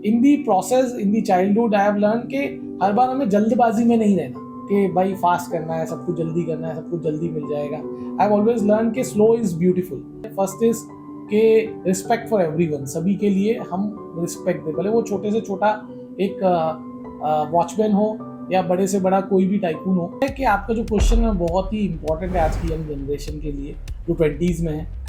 In the process in the childhood I have learn कि हर बार हमें जल्दबाजी में नहीं रहना कि भाई फास्ट करना है, सब कुछ जल्दी करना है, सब कुछ जल्दी मिल जाएगा। आई हैव ऑलवेज लर्न कि slow is beautiful. First is के रिस्पेक्ट फॉर एवरीवन, सभी के लिए हम रिस्पेक्ट दें, भले वो छोटे से छोटा एक वॉचमैन हो या बड़े से बड़ा कोई भी टाइकून हो। कि आपका जो क्वेश्चन है बहुत ही इंपॉर्टेंट है आज की यंग जनरेशन के लिए जो 20s में है।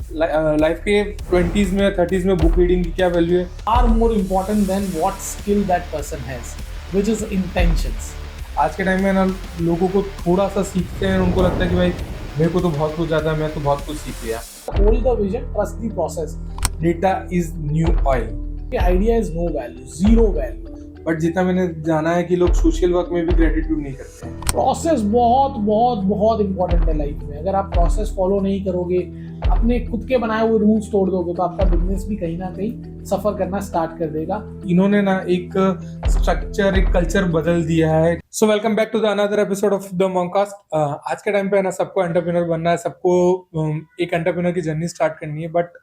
लाइफ के 20s में 30s में बुक रीडिंग की क्या वैल्यू है? Are more important than what skill that person has, which is intentions. आज के टाइम में ना लोगों को थोड़ा सा सीखते हैं, उनको लगता है कि भाई मेरे को तो बहुत कुछ आता है, मैं तो बहुत कुछ सीख लिया। Hold the vision, trust the process. Data is new oil. Idea is no value, zero value. But जितना मैंने जाना है कि लोग सोशल वर्क में भी ग्रेटिट्यूड नहीं करते हैं। प्रोसेस बहुत बहुत बहुत इंपॉर्टेंट है लाइफ में। अगर आप प्रोसेस फॉलो नहीं करोगे, अपने खुद के बनाए हुए रूल्स तोड़ दोगे, तो आपका बिजनेस भी कहीं ना कहीं सफर करना स्टार्ट कर देगा। इन्होंने ना एक स्ट्रक्चर, एक कल्चर बदल दिया है। So welcome back to the another episode of the Moncast. आज के टाइम पे ना सबको एंटरप्रेन्योर बनना है, सबको एक एंटरप्रेन्योर की जर्नी स्टार्ट करनी है। बट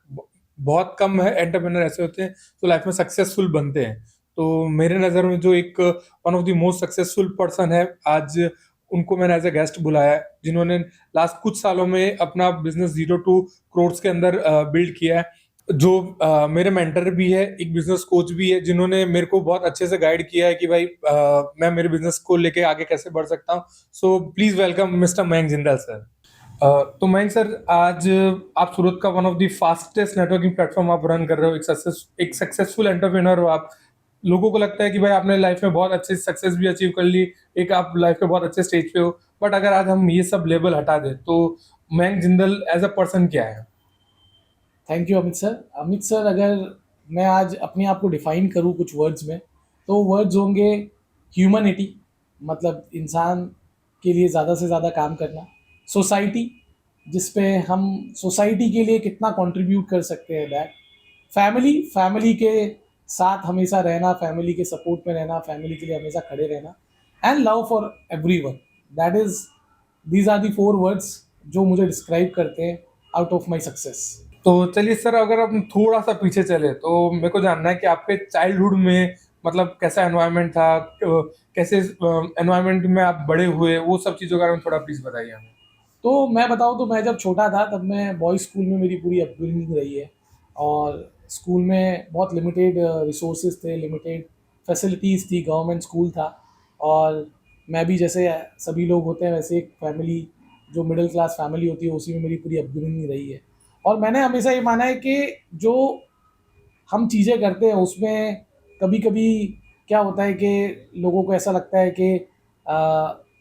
बहुत कम है एंटरप्रेन्योर ऐसे होते हैं जो लाइफ में सक्सेसफुल बनते हैं। तो मेरे नज़र में जो एक one of the most successful person है, आज उनको मैंने एज ए गेस्ट बुलाया है, जिन्होंने लास्ट कुछ सालों में अपना बिजनेस 0 to crores के अंदर बिल्ड किया है। जो मेरे मेंटर भी है, एक बिजनेस कोच भी है, जिन्होंने मेरे को बहुत अच्छे से गाइड किया है कि भाई मैं मेरे बिजनेस को लेके आगे कैसे बढ़ सकता हूँ। So please welcome mister Mayank Jindal sir. तो मयंक सर, आज आप सूरत का one of the fastest networking platform आप रन कर रहे हो, एक सक्सेसफुल एंटरप्रेन्योर हो आप। लोगों को लगता है कि भाई आपने लाइफ में बहुत अच्छी सक्सेस भी अचीव कर ली, एक आप लाइफ में बहुत अच्छे स्टेज पे हो। बट अगर आज हम ये सब लेबल हटा दें तो Mayank Jindal as a person क्या है? Thank you Amit sir. Amit sir, अगर मैं आज अपने आप को डिफाइन करूँ कुछ वर्ड्स में, तो वर्ड्स होंगे ह्यूमनिटी, मतलब इंसान के लिए ज़्यादा से ज़्यादा काम करना। सोसाइटी, जिस पे हम सोसाइटी के लिए कितना कंट्रीब्यूट कर सकते हैं, दैट। फैमिली, फैमिली के साथ हमेशा रहना, फैमिली के सपोर्ट में रहना, फैमिली के लिए हमेशा खड़े रहना। And love for everyone, that is, these are the 4 words जो मुझे डिस्क्राइब करते हैं आउट ऑफ माई सक्सेस। तो चलिए सर, अगर हम थोड़ा सा पीछे चले तो मेरे को जानना है कि आपके चाइल्डहुड में मतलब कैसा एनवायरनमेंट था, कैसे एनवायरनमेंट में आप बड़े हुए, वो सब चीज़ों के बारे में थोड़ा प्लीज़ बताइए हमें। तो मैं बताऊँ तो मैं जब छोटा था तब मैं बॉयज़ स्कूल में मेरी पूरी अपब्रिंगिंग रही है। और स्कूल में बहुत लिमिटेड रिसोर्सेज थे, लिमिटेड फैसिलिटीज़ थी, गवर्नमेंट स्कूल था। और मैं भी जैसे सभी लोग होते हैं वैसे एक फैमिली, जो मिडिल क्लास फैमिली होती है, उसी में मेरी पूरी अपब्रिंगिंग रही है। और मैंने हमेशा ये माना है कि जो हम चीज़ें करते हैं उसमें कभी कभी क्या होता है कि लोगों को ऐसा लगता है कि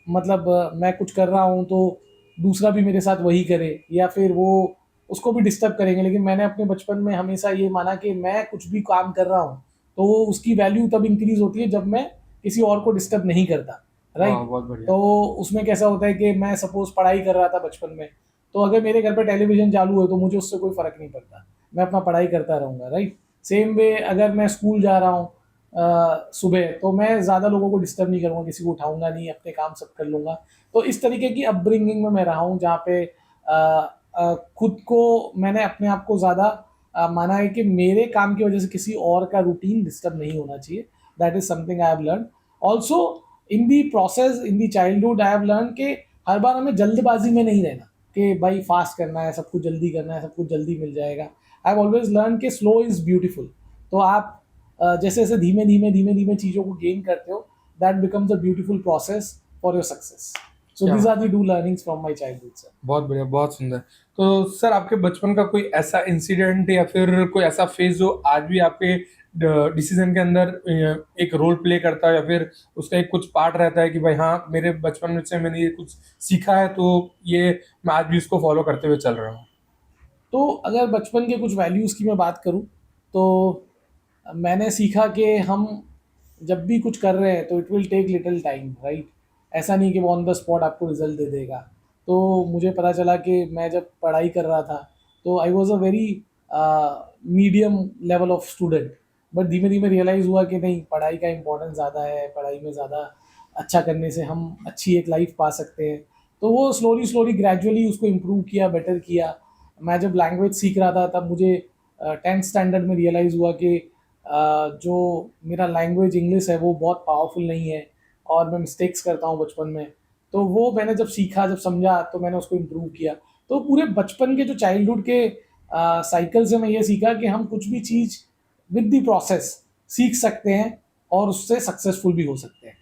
मतलब मैं कुछ कर रहा हूँ तो दूसरा भी मेरे साथ वही करे, या फिर वो उसको भी डिस्टर्ब करेंगे। लेकिन मैंने अपने बचपन में हमेशा ये माना कि मैं कुछ भी काम कर रहा हूँ तो वो उसकी वैल्यू तब इंक्रीज होती है जब मैं किसी और को डिस्टर्ब नहीं करता, राइट। बहुत बढ़िया। तो उसमें कैसा होता है कि मैं सपोज पढ़ाई कर रहा था बचपन में, तो अगर मेरे घर पर टेलीविजन चालू है तो मुझे उससे कोई फ़र्क नहीं पड़ता, मैं अपना पढ़ाई करता रहूँगा, राइट। सेम वे अगर मैं स्कूल जा रहा हूँ सुबह, तो मैं ज़्यादा लोगों को डिस्टर्ब नहीं करूँगा, किसी को उठाऊंगा नहीं, अपने काम सब कर लूँगा। तो इस तरीके की अपब्रिंगिंग में मैं रहा हूँ जहाँ पे खुद को मैंने अपने आप को ज़्यादा माना है कि मेरे काम की वजह से किसी और का रूटीन डिस्टर्ब नहीं होना चाहिए। That is something I have learn. Also in the process in the childhood I have learn कि हर बार हमें जल्दबाजी में नहीं रहना कि भाई फास्ट करना है, सब कुछ जल्दी करना है, सब कुछ जल्दी मिल जाएगा। आई हैव ऑलवेज लर्न कि स्लो इज़ ब्यूटीफुल। तो आप जैसे जैसे धीमे धीमे धीमे धीमे चीज़ों को गेन करते हो, that becomes a beautiful process for your success. So क्या दीज बात। Are the 2 learnings from my childhood sir. बहुत बढ़िया, बहुत सुंदर। तो सर, आपके बचपन का कोई ऐसा इंसिडेंट या फिर कोई ऐसा फेज जो आज भी आपके डिसीजन के अंदर एक रोल प्ले करता है, या फिर उसका एक कुछ पार्ट रहता है कि भाई हाँ, मेरे बचपन में से मैंने ये कुछ सीखा है तो ये मैं आज भी इसको फॉलो करते हुए चल रहा हूँ? तो अगर बचपन के कुछ वैल्यूज़ की मैं बात करूँ, तो मैंने सीखा कि हम जब भी कुछ कर रहे हैं तो it will take little time, right. ऐसा नहीं कि वो ऑन द स्पॉट आपको रिजल्ट दे देगा। तो मुझे पता चला कि मैं जब पढ़ाई कर रहा था तो I was a very medium level of student. But धीमे धीमे रियलाइज़ हुआ कि नहीं, पढ़ाई का इम्पोर्टेंस ज़्यादा है, पढ़ाई में ज़्यादा अच्छा करने से हम अच्छी एक लाइफ पा सकते हैं। तो वो स्लोली स्लोली ग्रेजुअली उसको इम्प्रूव किया, बेटर किया। मैं जब लैंग्वेज सीख रहा था तब मुझे 10th स्टैंडर्ड में रियलाइज़ हुआ कि जो मेरा लैंग्वेज इंग्लिश है वो बहुत पावरफुल नहीं है और मैं मिस्टेक्स करता हूँ बचपन में। तो वो मैंने जब सीखा, जब समझा, तो मैंने उसको इम्प्रूव किया। तो पूरे बचपन के जो चाइल्डहुड के साइकिल से मैं ये सीखा कि हम कुछ भी चीज़ विद द प्रोसेस सीख सकते हैं और उससे सक्सेसफुल भी हो सकते हैं।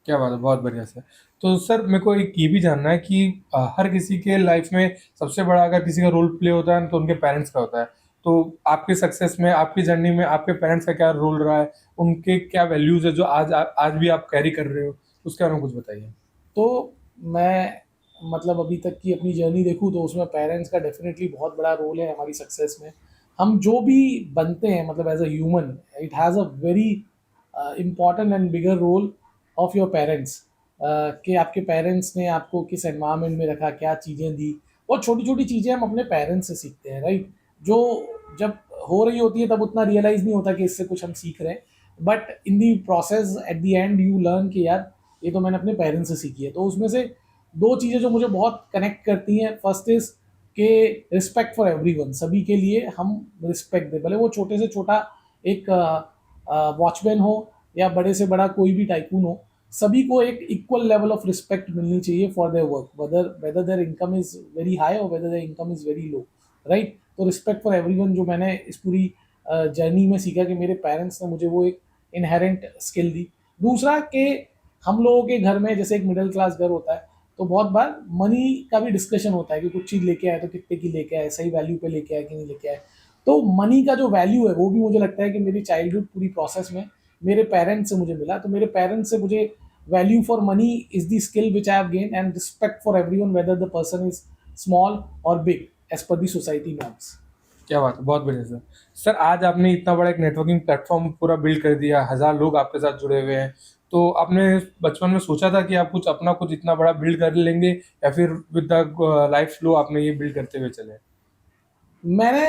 क्या बात है, बहुत बढ़िया सर। तो सर मेरे को एक ये भी जानना है कि हर किसी के लाइफ में सबसे बड़ा अगर किसी का रोल प्ले होता है तो उनके पेरेंट्स का होता है। तो आपके सक्सेस में, आपकी जर्नी में आपके पेरेंट्स का क्या रोल रहा है, उनके क्या वैल्यूज है जो आज भी आप कैरी कर रहे हो, उसके बारे में कुछ बताइए। तो मैं मतलब अभी तक की अपनी जर्नी देखूँ तो उसमें पेरेंट्स का डेफिनेटली बहुत बड़ा रोल है हमारी सक्सेस में। हम जो भी बनते हैं मतलब as a human, it has a very important and bigger role of your parents. कि आपके पेरेंट्स ने आपको किस एनवायरनमेंट में रखा, क्या चीज़ें दी। बहुत छोटी छोटी चीज़ें हम अपने पेरेंट्स से सीखते हैं, राइट। जो जब हो रही होती है तब उतना रियलाइज़ नहीं होता कि इससे कुछ हम सीख रहे हैं, but in the process at the end you learn कि यार ये तो मैंने अपने पेरेंट्स से सीखी है। तो उसमें से दो चीज़ें जो मुझे बहुत कनेक्ट करती हैं, फर्स्ट इज़ के रिस्पेक्ट फॉर एवरीवन, सभी के लिए हम रिस्पेक्ट दें, भले वो छोटे से छोटा एक वॉचमैन हो या बड़े से बड़ा कोई भी टाइकून हो। सभी को एक इक्वल लेवल ऑफ रिस्पेक्ट मिलनी चाहिए for their work, whether whether their income is very high और whether their income is very low, right. तो रिस्पेक्ट फॉर एवरीवन जो मैंने इस पूरी जर्नी में सीखा कि मेरे पेरेंट्स ने मुझे वो एक इनहेरेंट स्किल दी। दूसरा कि हम लोगों के घर में जैसे एक मिडिल क्लास घर होता है तो बहुत बार मनी का भी डिस्कशन होता है कि कुछ चीज़ लेके आए तो कितने की लेके आए, सही वैल्यू पे लेके आए कि नहीं लेके आए। तो मनी का जो वैल्यू है वो भी मुझे लगता है कि मेरी चाइल्डहुड पूरी प्रोसेस में मेरे पेरेंट्स से मुझे मिला। तो मेरे पेरेंट्स से मुझे value for money is the skill which I have gain and respect for everyone whether the person is small और big as per the society norms. क्या बात है, बहुत बढ़िया सर। सर आज आपने इतना बड़ा एक नेटवर्किंग प्लेटफॉर्म पूरा बिल्ड कर दिया, 1000 लोग आपके साथ जुड़े हुए हैं। तो आपने बचपन में सोचा था कि आप कुछ अपना कुछ इतना बड़ा बिल्ड कर लेंगे, या फिर विद द लाइफ फ्लो आपने ये बिल्ड करते हुए चले? मैंने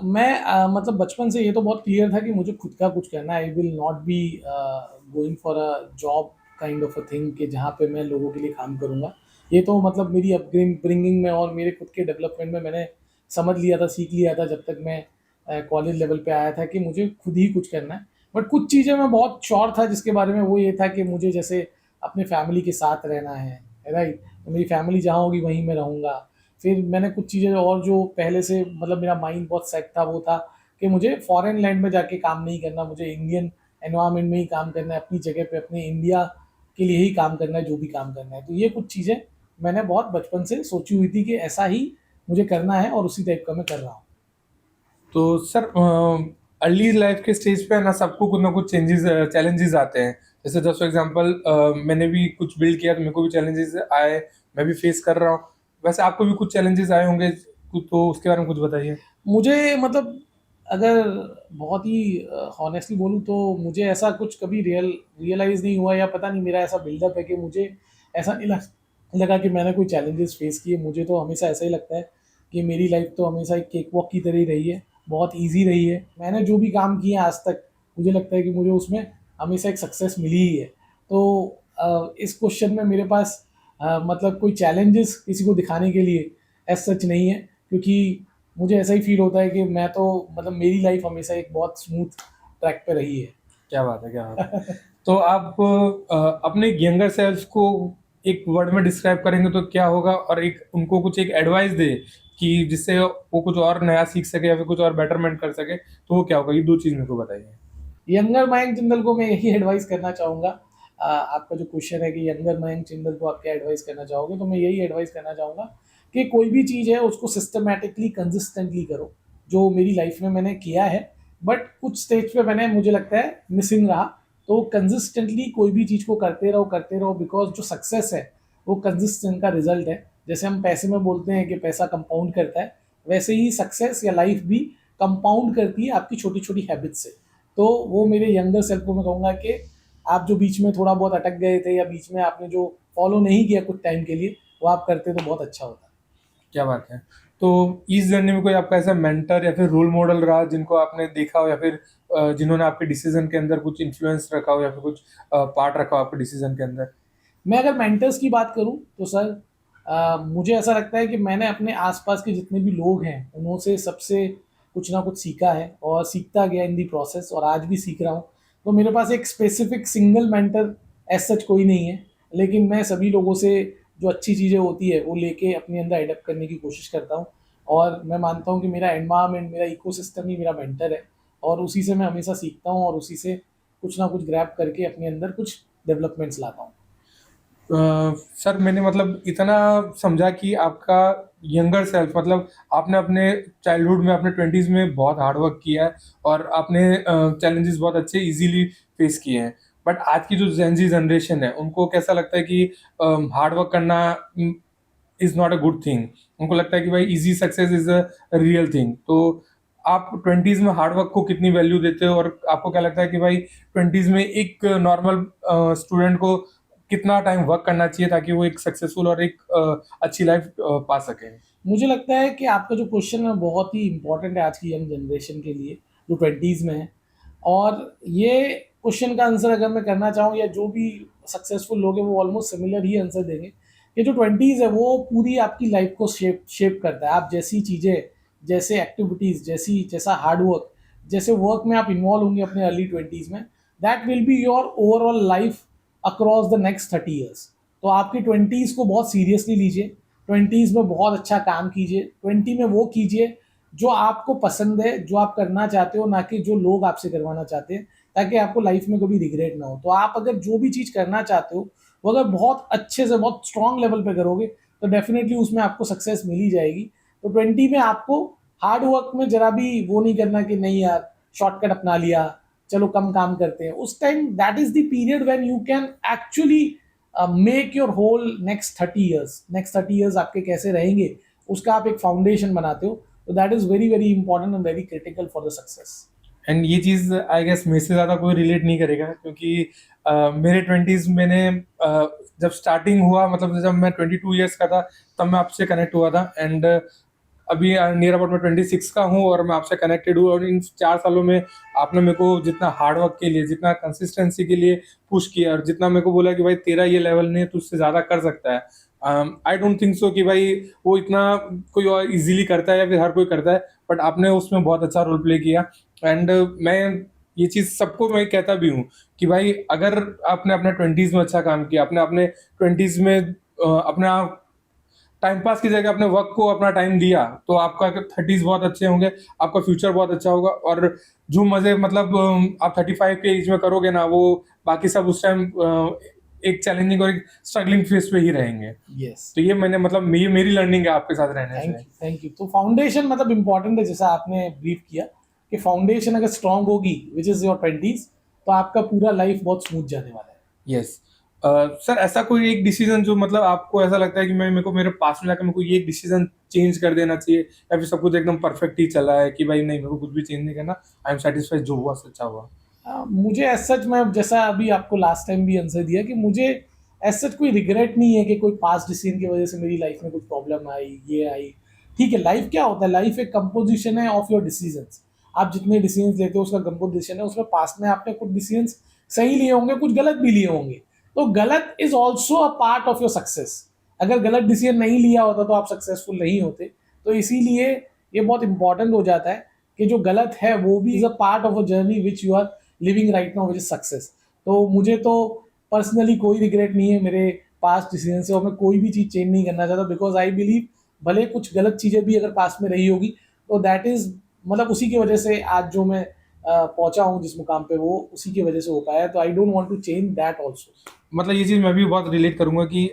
मैं मतलब बचपन से ये तो बहुत क्लियर था कि मुझे खुद का कुछ करना है। I will not be going for a job kind of a thing कि जहाँ पे मैं लोगों के लिए काम करूँगा। ये तो मतलब मेरी अपब्रिंगिंग में और मेरे खुद के डेवलपमेंट में मैंने समझ लिया था, सीख लिया था जब तक मैं कॉलेज लेवल पे आया था कि मुझे खुद ही कुछ करना है। बट कुछ चीज़ें मैं बहुत श्योर था जिसके बारे में, वो ये था कि मुझे जैसे अपने फैमिली के साथ रहना है, राइट। तो मेरी फैमिली जहाँ होगी वहीं मैं रहूँगा। फिर मैंने कुछ चीज़ें और जो पहले से मतलब मेरा माइंड बहुत सेट था वो था कि मुझे फॉरेन लैंड में जाके काम नहीं करना, मुझे इंडियन एनवायरनमेंट में ही काम करना है, अपनी जगह पे अपने इंडिया के लिए ही काम करना है जो भी काम करना है। तो ये कुछ चीज़ें मैंने बहुत बचपन से सोची हुई थी कि ऐसा ही मुझे करना है और उसी टाइप का मैं कर रहा हूँ। तो सर अर्ली लाइफ के स्टेज पे ना सबको कुछ ना कुछ चेंजेस चैलेंजेस आते हैं। जैसे जस्ट फॉर एग्जांपल मैंने भी कुछ बिल्ड किया तो मेरे को भी चैलेंजेस आए, मैं भी फेस कर रहा हूँ। वैसे आपको भी कुछ चैलेंजेस आए होंगे, तो उसके बारे में कुछ बताइए। मुझे मतलब अगर बहुत ही हॉनेस्टली बोलूँ तो मुझे ऐसा कुछ कभी रियलाइज़ नहीं हुआ, या पता नहीं मेरा ऐसा बिल्डअप है कि मुझे ऐसा नहीं लगा कि मैंने कोई चैलेंजेस फेस किए। मुझे तो हमेशा ऐसा ही लगता है कि मेरी लाइफ तो हमेशा एक केक वॉक की तरह ही रही है, बहुत ईजी रही है। मैंने जो भी काम किए आज तक मुझे लगता है कि मुझे उसमें हमेशा एक सक्सेस मिली ही है। तो इस क्वेश्चन में मेरे पास मतलब कोई चैलेंजेस किसी को दिखाने के लिए एज सच नहीं है, क्योंकि मुझे ऐसा ही फील होता है कि मैं तो मतलब मेरी लाइफ हमेशा एक बहुत स्मूथ ट्रैक पे रही है। क्या बात है, क्या बात है। तो आप अपने यंगर सेल्फ को एक वर्ड में डिस्क्राइब करेंगे तो क्या होगा, और एक उनको कुछ एक एडवाइस दे कि जिससे वो कुछ और नया सीख सके या फिर कुछ और बेटरमेंट कर सके, तो वो क्या होगा? ये दो चीज मेरे को बताइए। यंगर मयंक जिंदल को मैं यही एडवाइस करना चाहूँगा। आपका जो क्वेश्चन है कि यंगर मयंक जिंदल को आप क्या एडवाइस करना चाहोगे, तो मैं यही एडवाइस करना चाहूँगा कि कोई भी चीज़ है उसको सिस्टमेटिकली कंसिस्टेंटली करो, जो मेरी लाइफ में मैंने किया है। बट कुछ स्टेज पे मैंने, मुझे लगता है, मिसिंग रहा। तो कंसिस्टेंटली कोई भी चीज़ को करते रहो, बिकॉज जो सक्सेस है वो कंसिस्टेंट का रिजल्ट है। जैसे हम पैसे में बोलते हैं कि पैसा कंपाउंड करता है, वैसे ही सक्सेस या लाइफ भी कंपाउंड करती है आपकी छोटी छोटी हैबिट्स से। तो वो मेरे यंगर सेल्फ को मैं कहूँगा कि आप जो बीच में थोड़ा बहुत अटक गए थे या बीच में आपने जो फॉलो नहीं किया कुछ टाइम के लिए, वो आप करते तो बहुत अच्छा होता। क्या बात है। तो इस जर्नी में कोई आपका ऐसा मेंटर या फिर रोल मॉडल रहा जिनको आपने देखा हो, या फिर जिन्होंने आपके डिसीजन के अंदर कुछ इन्फ्लुएंस रखा हो, या फिर कुछ पार्ट रखा हो आपके डिसीजन के अंदर? मैं अगर मेंटर्स की बात करूं तो सर मुझे ऐसा लगता है कि मैंने अपने आसपास के जितने भी लोग हैं उन्हों से सबसे कुछ ना कुछ सीखा है और सीखता गया इन दी प्रोसेस, और आज भी सीख रहा हूँ। तो मेरे पास एक specific single mentor as such कोई नहीं है, लेकिन मैं सभी लोगों से जो अच्छी चीज़ें होती है वो लेके अपने अंदर एडप्ट करने की कोशिश करता हूँ। और मैं मानता हूँ कि मेरा एनवायरनमेंट, मेरा इकोसिस्टम ही मेरा मेंटर है, और उसी से मैं हमेशा सीखता हूँ और उसी से कुछ ना कुछ ग्रैब करके अपने अंदर कुछ डेवलपमेंट्स लाता हूँ। सर मैंने मतलब इतना समझा कि आपका यंगर सेल्फ मतलब आपने अपने चाइल्डहुड में अपने 20s में बहुत हार्ड वर्क किया है और आपने चैलेंजेस बहुत अच्छे इजीली फेस किए हैं। बट आज की जो जेन जी जनरेशन है उनको कैसा लगता है कि हार्ड वर्क करना is not a good thing. उनको लगता है कि भाई easy success is a real thing. तो आप 20s में हार्ड वर्क को कितनी वैल्यू देते हो और आपको क्या लगता है कि भाई 20s में एक नॉर्मल स्टूडेंट को कितना टाइम वर्क करना चाहिए ताकि वो एक सक्सेसफुल और एक अच्छी लाइफ पा सके? मुझे लगता है कि आपका जो क्वेश्चन है बहुत ही इंपॉर्टेंट है आज की यंग जनरेशन के लिए, जो 20s में है। और ये क्वेश्चन का आंसर अगर मैं करना चाहूँ, या जो भी सक्सेसफुल लोग हैं वो ऑलमोस्ट सिमिलर ही आंसर देंगे, कि जो 20s है वो पूरी आपकी लाइफ को शेप करता है। आप जैसी चीज़ें, जैसे एक्टिविटीज़, जैसा हार्ड वर्क, जैसे वर्क में आप इन्वॉल्व होंगे अपने अर्ली 20s में, that will be your overall life across the next 30 years. तो आपकी 20s को बहुत सीरियसली लीजिए, 20s में बहुत अच्छा काम कीजिए, 20 में वो कीजिए जो आपको पसंद है, जो आप करना चाहते हो, ना कि जो लोग आपसे करवाना चाहते हैं, ताकि आपको लाइफ में कभी रिग्रेट ना हो। तो आप अगर जो भी चीज़ करना चाहते हो वो अगर बहुत अच्छे से, बहुत स्ट्रॉन्ग लेवल पे करोगे, तो डेफिनेटली उसमें आपको सक्सेस मिल ही जाएगी। तो 20 में आपको हार्ड वर्क में जरा भी वो नहीं करना कि नहीं यार शॉर्टकट अपना लिया, चलो कम काम करते हैं। उस time that is the period when you can actually make your whole next 30 years आपके कैसे रहेंगे, उसका आप एक फाउंडेशन बनाते हो। तो that is very very important and very critical for the success. And ये चीज़ आई गेस मेरे से ज़्यादा कोई रिलेट नहीं करेगा क्योंकि मेरे 20s मैंने जब स्टार्टिंग हुआ मतलब जब मैं 22 ईयर्स का था तब मैं आपसे कनेक्ट हुआ था। एंड अभी नियर अबाउट मैं 26 का हूँ और मैं आपसे कनेक्टेड हूँ और इन 4 सालों में आपने मेरे को जितना हार्ड वर्क के लिए, जितना कंसिस्टेंसी के लिए पुश किया और जितना मेरे को बोला कि भाई तेरा ये लेवल नहीं है, तू उससे ज़्यादा कर सकता है। आई डोंट थिंक सो कि भाई वो इतना कोई और इजीली करता है या फिर हर कोई करता है, बट आपने उसमें बहुत अच्छा रोल प्ले किया। एंड मैं ये चीज़ सबको मैं कहता भी हूँ कि भाई अगर आपने अपने 20s में अच्छा काम किया, आपने अपने 20s में अपना टाइम पास की जगह अपने वर्क को अपना टाइम दिया, तो आपका 30s बहुत अच्छे होंगे, आपका फ्यूचर बहुत अच्छा होगा। और जो मज़े मतलब आप 35 के एज में करोगे ना, वो बाकी सब उस टाइम एक चैलेंजिंग और एक स्ट्रगलिंग फेस पे ही रहेंगे। यस, तो ये मैंने मतलब ये मेरी लर्निंग है आपके साथ रहने थैंक से। You, thank you. तो फाउंडेशन मतलब इंपॉर्टेंट है, जैसा आपने ब्रीफ किया कि फाउंडेशन अगर स्ट्रांग होगी विच इज़ योर 20s, तो आपका पूरा लाइफ बहुत स्मूथ जाने वाला है। यस। सर ऐसा कोई एक डिसीजन जो मतलब आपको ऐसा लगता है कि मैं मेरे को मेरे पास में जाकर मेरे को ये एक डिसीजन चेंज कर देना चाहिए या फिर सब कुछ एकदम परफेक्ट ही चला है कि भाई नहीं मेरे को कुछ भी चेंज नहीं करना, आई एम सेटिस्फाइड, जो हुआ सच्चा हुआ? मुझे एज सच, मैं जैसा अभी आपको लास्ट टाइम भी आंसर दिया कि मुझे एज सच कोई रिग्रेट नहीं है कि कोई पास्ट डिसीजन की वजह से मेरी लाइफ में कुछ प्रॉब्लम आई, ये आई। ठीक है, लाइफ क्या होता है, लाइफ एक कंपोजिशन है ऑफ योर डिसीजंस। आप जितने डिसीजंस लेते हो उसका कंपोजिशन है, उसमें पास्ट में आपने कुछ डिसीजंस सही लिए होंगे, कुछ गलत भी लिए होंगे। तो गलत is also a part of your success. अगर गलत डिसीजन नहीं लिया होता तो आप सक्सेसफुल नहीं होते। तो इसीलिए ये बहुत इंपॉर्टेंट हो जाता है कि जो गलत है वो भी is a part of a journey which you are living right now, which is success. तो मुझे तो पर्सनली कोई रिग्रेट नहीं है मेरे पास्ट डिसीजन से, और मैं कोई भी चीज़ चेंज नहीं करना चाहता, बिकॉज आई बिलीव भले कुछ गलत चीज़ें भी अगर पास्ट में रही होगी, तो दैट इज़ मतलब उसी की वजह से आज जो मैं पहुंचा हूँ जिस मुकाम पे, वो उसी की वजह से हो पाया है। तो I don't want to change that also. मतलब ये चीज़ मैं भी बहुत रिलेट करूंगा कि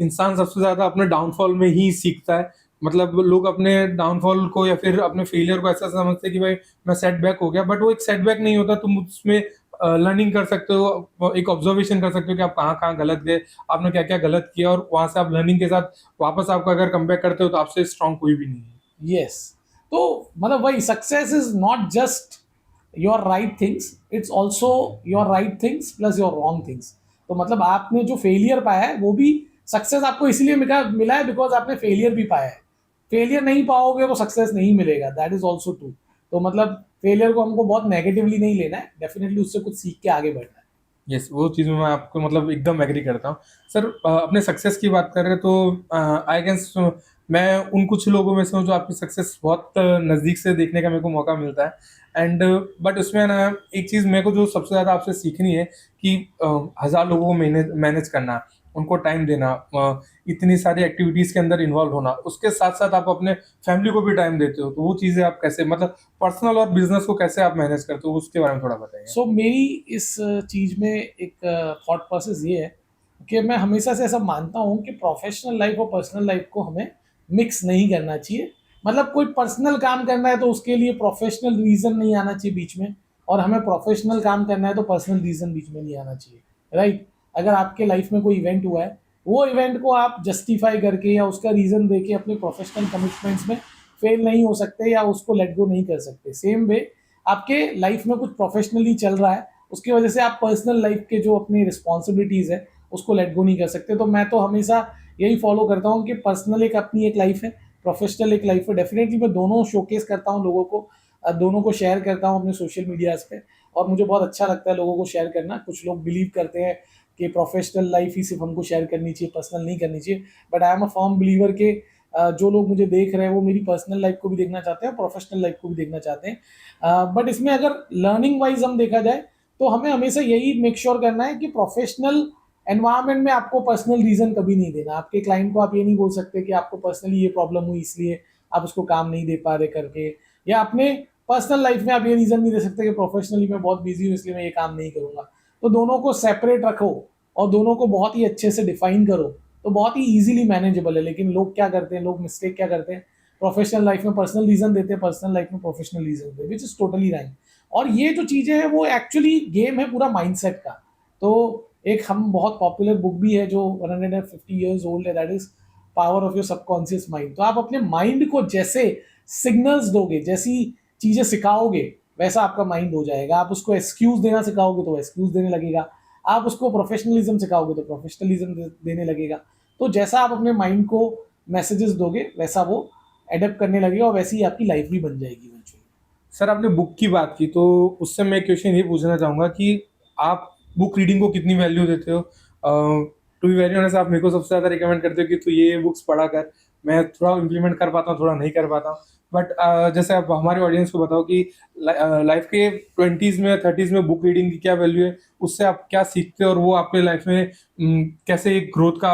इंसान सबसे ज़्यादा अपने डाउनफॉल में ही सीखता है। मतलब लोग अपने डाउनफॉल को या फिर अपने फेलियर को ऐसा समझते हैं कि भाई मैं सेटबैक हो गया, बट वो एक सेटबैक नहीं होता। तुम उसमें लर्निंग कर सकते हो, एक ऑब्जर्वेशन कर सकते हो कि आप कहाँ कहाँ गलत गए, आपने क्या क्या गलत किया, और वहाँ से आप लर्निंग के साथ वापस आपका अगर कमबैक करते हो तो आपसे स्ट्रांग कोई भी नहीं है। यस। तो मतलब वही success is not just your right things, it's also your right things plus your wrong things. तो मतलब आपने जो फेलियर पाया है वो भी सक्सेस आपको इसलिए मिला है बिकॉज आपने फेलियर भी पाया है। फेलियर नहीं पाओगे तो सक्सेस नहीं मिलेगा, दैट इज ऑल्सो ट्रू। तो मतलब फेलियर को हमको बहुत नेगेटिवली नहीं लेना है, डेफिनेटली उससे कुछ सीख के आगे बढ़ना है। यस, वो चीज़ में मैं आपको मतलब एकदम एग्री करता हूँ। सर अपने सक्सेस की बात कर रहे हैं तो आई गेस मैं उन कुछ लोगों में से हूँ जो आपकी सक्सेस बहुत नज़दीक से देखने का मेरे को मौका मिलता है। एंड बट उसमें ना एक चीज़ मेरे को जो सबसे ज़्यादा आपसे सीखनी है कि 1000 लोगों को मैनेज मैनेज करना, उनको टाइम देना, इतनी सारी एक्टिविटीज़ के अंदर इन्वॉल्व होना, उसके साथ-साथ आप अपने फैमिली को भी टाइम देते हो, तो वो चीज़ें आप कैसे मतलब पर्सनल और बिज़नेस को कैसे आप मैनेज करते हो? उसके बारे में थोड़ा बताइए। मेरी इस चीज़ में एक थॉट प्रोसेस ये है कि मैं हमेशा से ऐसा मानता हूँ कि प्रोफेशनल लाइफ और पर्सनल लाइफ को हमें मिक्स नहीं करना चाहिए। मतलब कोई पर्सनल काम करना है तो उसके लिए प्रोफेशनल रीज़न नहीं आना चाहिए बीच में, और हमें प्रोफेशनल काम करना है तो पर्सनल रीज़न बीच में नहीं आना चाहिए, राइट? अगर आपके लाइफ में कोई इवेंट हुआ है, वो इवेंट को आप जस्टिफाई करके या उसका रीज़न देके अपने प्रोफेशनल कमिटमेंट्स में फेल नहीं हो सकते या उसको लेट गो नहीं कर सकते। सेम वे आपके लाइफ में कुछ प्रोफेशनली चल रहा है, उसकी वजह से आप पर्सनल लाइफ के जो अपनी रिस्पॉन्सिबिलिटीज़ है उसको लेट गो नहीं कर सकते। तो मैं तो हमेशा यही फॉलो करता हूँ कि पर्सनल एक अपनी एक लाइफ है, प्रोफेशनल एक लाइफ है। डेफिनेटली मैं दोनों शोकेस करता हूँ लोगों को, दोनों को शेयर करता हूँ अपने सोशल मीडियाज़ पे, और मुझे बहुत अच्छा लगता है लोगों को शेयर करना। कुछ लोग बिलीव करते हैं कि प्रोफेशनल लाइफ ही सिर्फ हमको शेयर करनी चाहिए, पर्सनल नहीं करनी चाहिए, but I am a firm believer के जो लोग मुझे देख रहे हैं वो मेरी पर्सनल लाइफ को भी देखना चाहते हैं, प्रोफेशनल लाइफ को भी देखना चाहते हैं। बट इसमें अगर लर्निंग वाइज हम देखा जाए तो हमें हमेशा यही मेक श्योर करना है कि प्रोफेशनल एनवायरनमेंट में आपको पर्सनल रीज़न कभी नहीं देना। आपके क्लाइंट को आप ये नहीं बोल सकते कि आपको पर्सनली ये प्रॉब्लम हुई इसलिए आप उसको काम नहीं दे पा रहे करके, या अपने पर्सनल लाइफ में आप ये रीज़न नहीं दे सकते कि प्रोफेशनली मैं बहुत बिजी हूँ इसलिए मैं ये काम नहीं करूँगा। तो दोनों को सेपरेट रखो और दोनों को बहुत ही अच्छे से डिफाइन करो, तो बहुत ही ईजिली मैनेजेबल है। लेकिन लोग क्या करते हैं, लोग मिस्टेक क्या करते हैं, प्रोफेशनल लाइफ में पर्सनल रीज़न देते हैं, पर्सनल लाइफ में प्रोफेशनल रीज़न देते हैं, विच इज़ टोटली राइट। और ये जो चीज़ें हैं वो एक्चुअली गेम है पूरा माइंडसेट का। तो एक हम बहुत पॉपुलर बुक भी है जो 150 ईयर्स ओल्ड है, that is power of your subconscious mind. तो आप अपने माइंड को जैसे सिग्नल्स दोगे, जैसी चीज़ें सिखाओगे, वैसा आपका माइंड हो जाएगा। आप उसको एक्सक्यूज देना सिखाओगे तो एक्सक्यूज देने लगेगा, आप उसको प्रोफेशनलिज्म सिखाओगे तो प्रोफेशनलिज्म देने लगेगा। तो जैसा आप अपने माइंड को मैसेजेस दोगे वैसा वो एडेप्ट करने लगेगा, और वैसी ही आपकी लाइफ भी बन जाएगी इवेंचुअली। सर आपने बुक की बात की तो उससे मैं क्वेश्चन ये पूछना चाहूँगा कि आप बुक रीडिंग को कितनी वैल्यू देते हो? टू बी वेरी ऑनेस्ट आप मेरे को सबसे ज़्यादा रिकमेंड करते हो कि तू ये बुक्स पढ़ा कर। मैं थोड़ा इम्प्लीमेंट कर पाता हूँ, थोड़ा नहीं कर पाता हूँ। बट जैसे आप हमारे ऑडियंस को बताओ कि लाइफ के 20s में 30s में बुक रीडिंग की क्या वैल्यू है? उससे आप क्या सीखते हो और वो आपके लाइफ में कैसे एक ग्रोथ का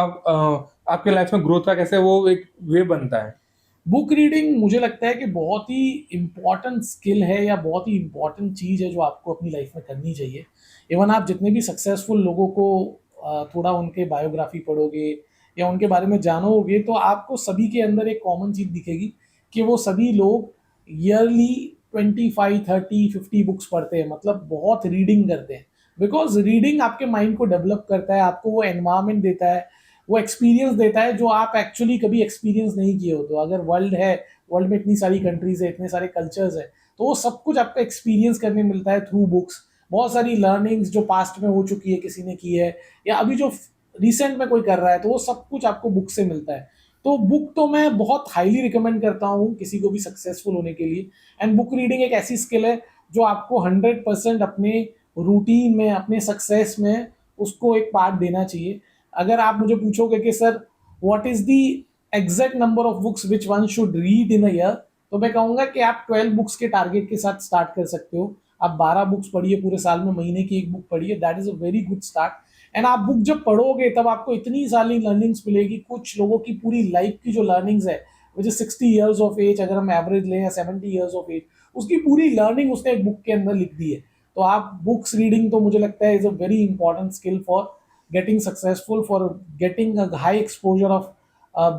आपके लाइफ में ग्रोथ का कैसे वो एक वे बनता है? बुक रीडिंग मुझे लगता है कि बहुत ही इम्पॉर्टेंट स्किल है या बहुत ही इम्पॉर्टेंट चीज़ है जो आपको अपनी लाइफ में करनी चाहिए। इवन आप जितने भी सक्सेसफुल लोगों को थोड़ा उनके बायोग्राफी पढ़ोगे या उनके बारे में जानोगे तो आपको सभी के अंदर एक कॉमन चीज़ दिखेगी कि वो सभी लोग ईयरली 25 30 50 बुक्स पढ़ते हैं, मतलब बहुत रीडिंग करते हैं। बिकॉज रीडिंग आपके माइंड को डेवलप करता है, आपको वो एनवायरमेंट देता है, वो एक्सपीरियंस देता है जो आप एक्चुअली कभी एक्सपीरियंस नहीं किए हो। तो अगर वर्ल्ड है, वर्ल्ड में इतनी सारी कंट्रीज है, इतने सारे कल्चर्स है, तो वो सब कुछ आपको एक्सपीरियंस करने मिलता है थ्रू बुक्स। बहुत सारी लर्निंग्स जो पास्ट में हो चुकी है, किसी ने की है, या अभी जो रिसेंट में कोई कर रहा है, तो वो सब कुछ आपको बुक से मिलता है। तो बुक तो मैं बहुत हाईली रिकमेंड करता हूँ किसी को भी सक्सेसफुल होने के लिए। एंड बुक रीडिंग एक ऐसी स्किल है जो आपको 100% अपने रूटीन में, अपने सक्सेस में उसको एक पार्ट देना चाहिए। अगर आप मुझे पूछोगे कि sir what is the exact number of books which one should read in a year, तो मैं कहूँगा कि आप 12 बुक्स के टारगेट के साथ स्टार्ट कर सकते हो। आप 12 बुक्स पढ़िए पूरे साल में, महीने की एक बुक पढ़िए, that is a very good start. And आप बुक जब पढ़ोगे तब आपको इतनी सारी लर्निंग्स मिलेगी। कुछ लोगों की पूरी लाइफ की जो लर्निंग्स है, which is 60 years of age, अगर हम एवरेज लें, या 70 ईयर्स ऑफ एज, उसकी पूरी लर्निंग उसने एक बुक के अंदर लिख दी है। तो आप बुक्स रीडिंग तो मुझे लगता है is a very important skill for getting successful, for getting a high exposure of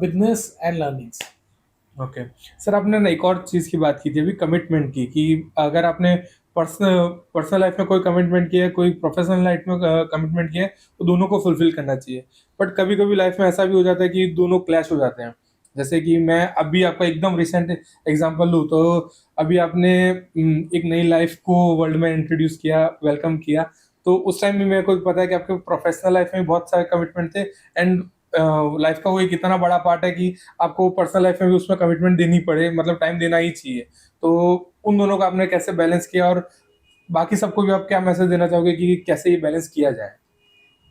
business and learnings. Okay. Sir आपने ना एक और चीज़ की बात की थी अभी कमिटमेंट की कि अगर आपने पर्सनल पर्सनल लाइफ में कोई कमिटमेंट किया है, कोई प्रोफेशनल लाइफ में कमिटमेंट किया है, तो दोनों को फुलफिल करना चाहिए। बट कभी-कभी लाइफ में ऐसा भी हो जाता है कि दोनों क्लैश हो जाते हैं। जैसे कि मैं अभी आपका एकदम रिसेंट एग्ज़ाम्पल लूँ तो अभी आपने एक नई लाइफ को वर्ल्ड में इंट्रोड्यूस किया, वेलकम किया, तो उस टाइम भी मेरे को पता है कि आपके प्रोफेशनल लाइफ में भी बहुत सारे कमिटमेंट थे एंड लाइफ का वो एक इतना बड़ा पार्ट है कि आपको पर्सनल लाइफ में भी उसमें कमिटमेंट देनी पड़े, मतलब टाइम देना ही चाहिए। तो उन दोनों को आपने कैसे बैलेंस किया और बाकी सबको भी आप क्या मैसेज देना चाहोगे कि कैसे ये बैलेंस किया जाए?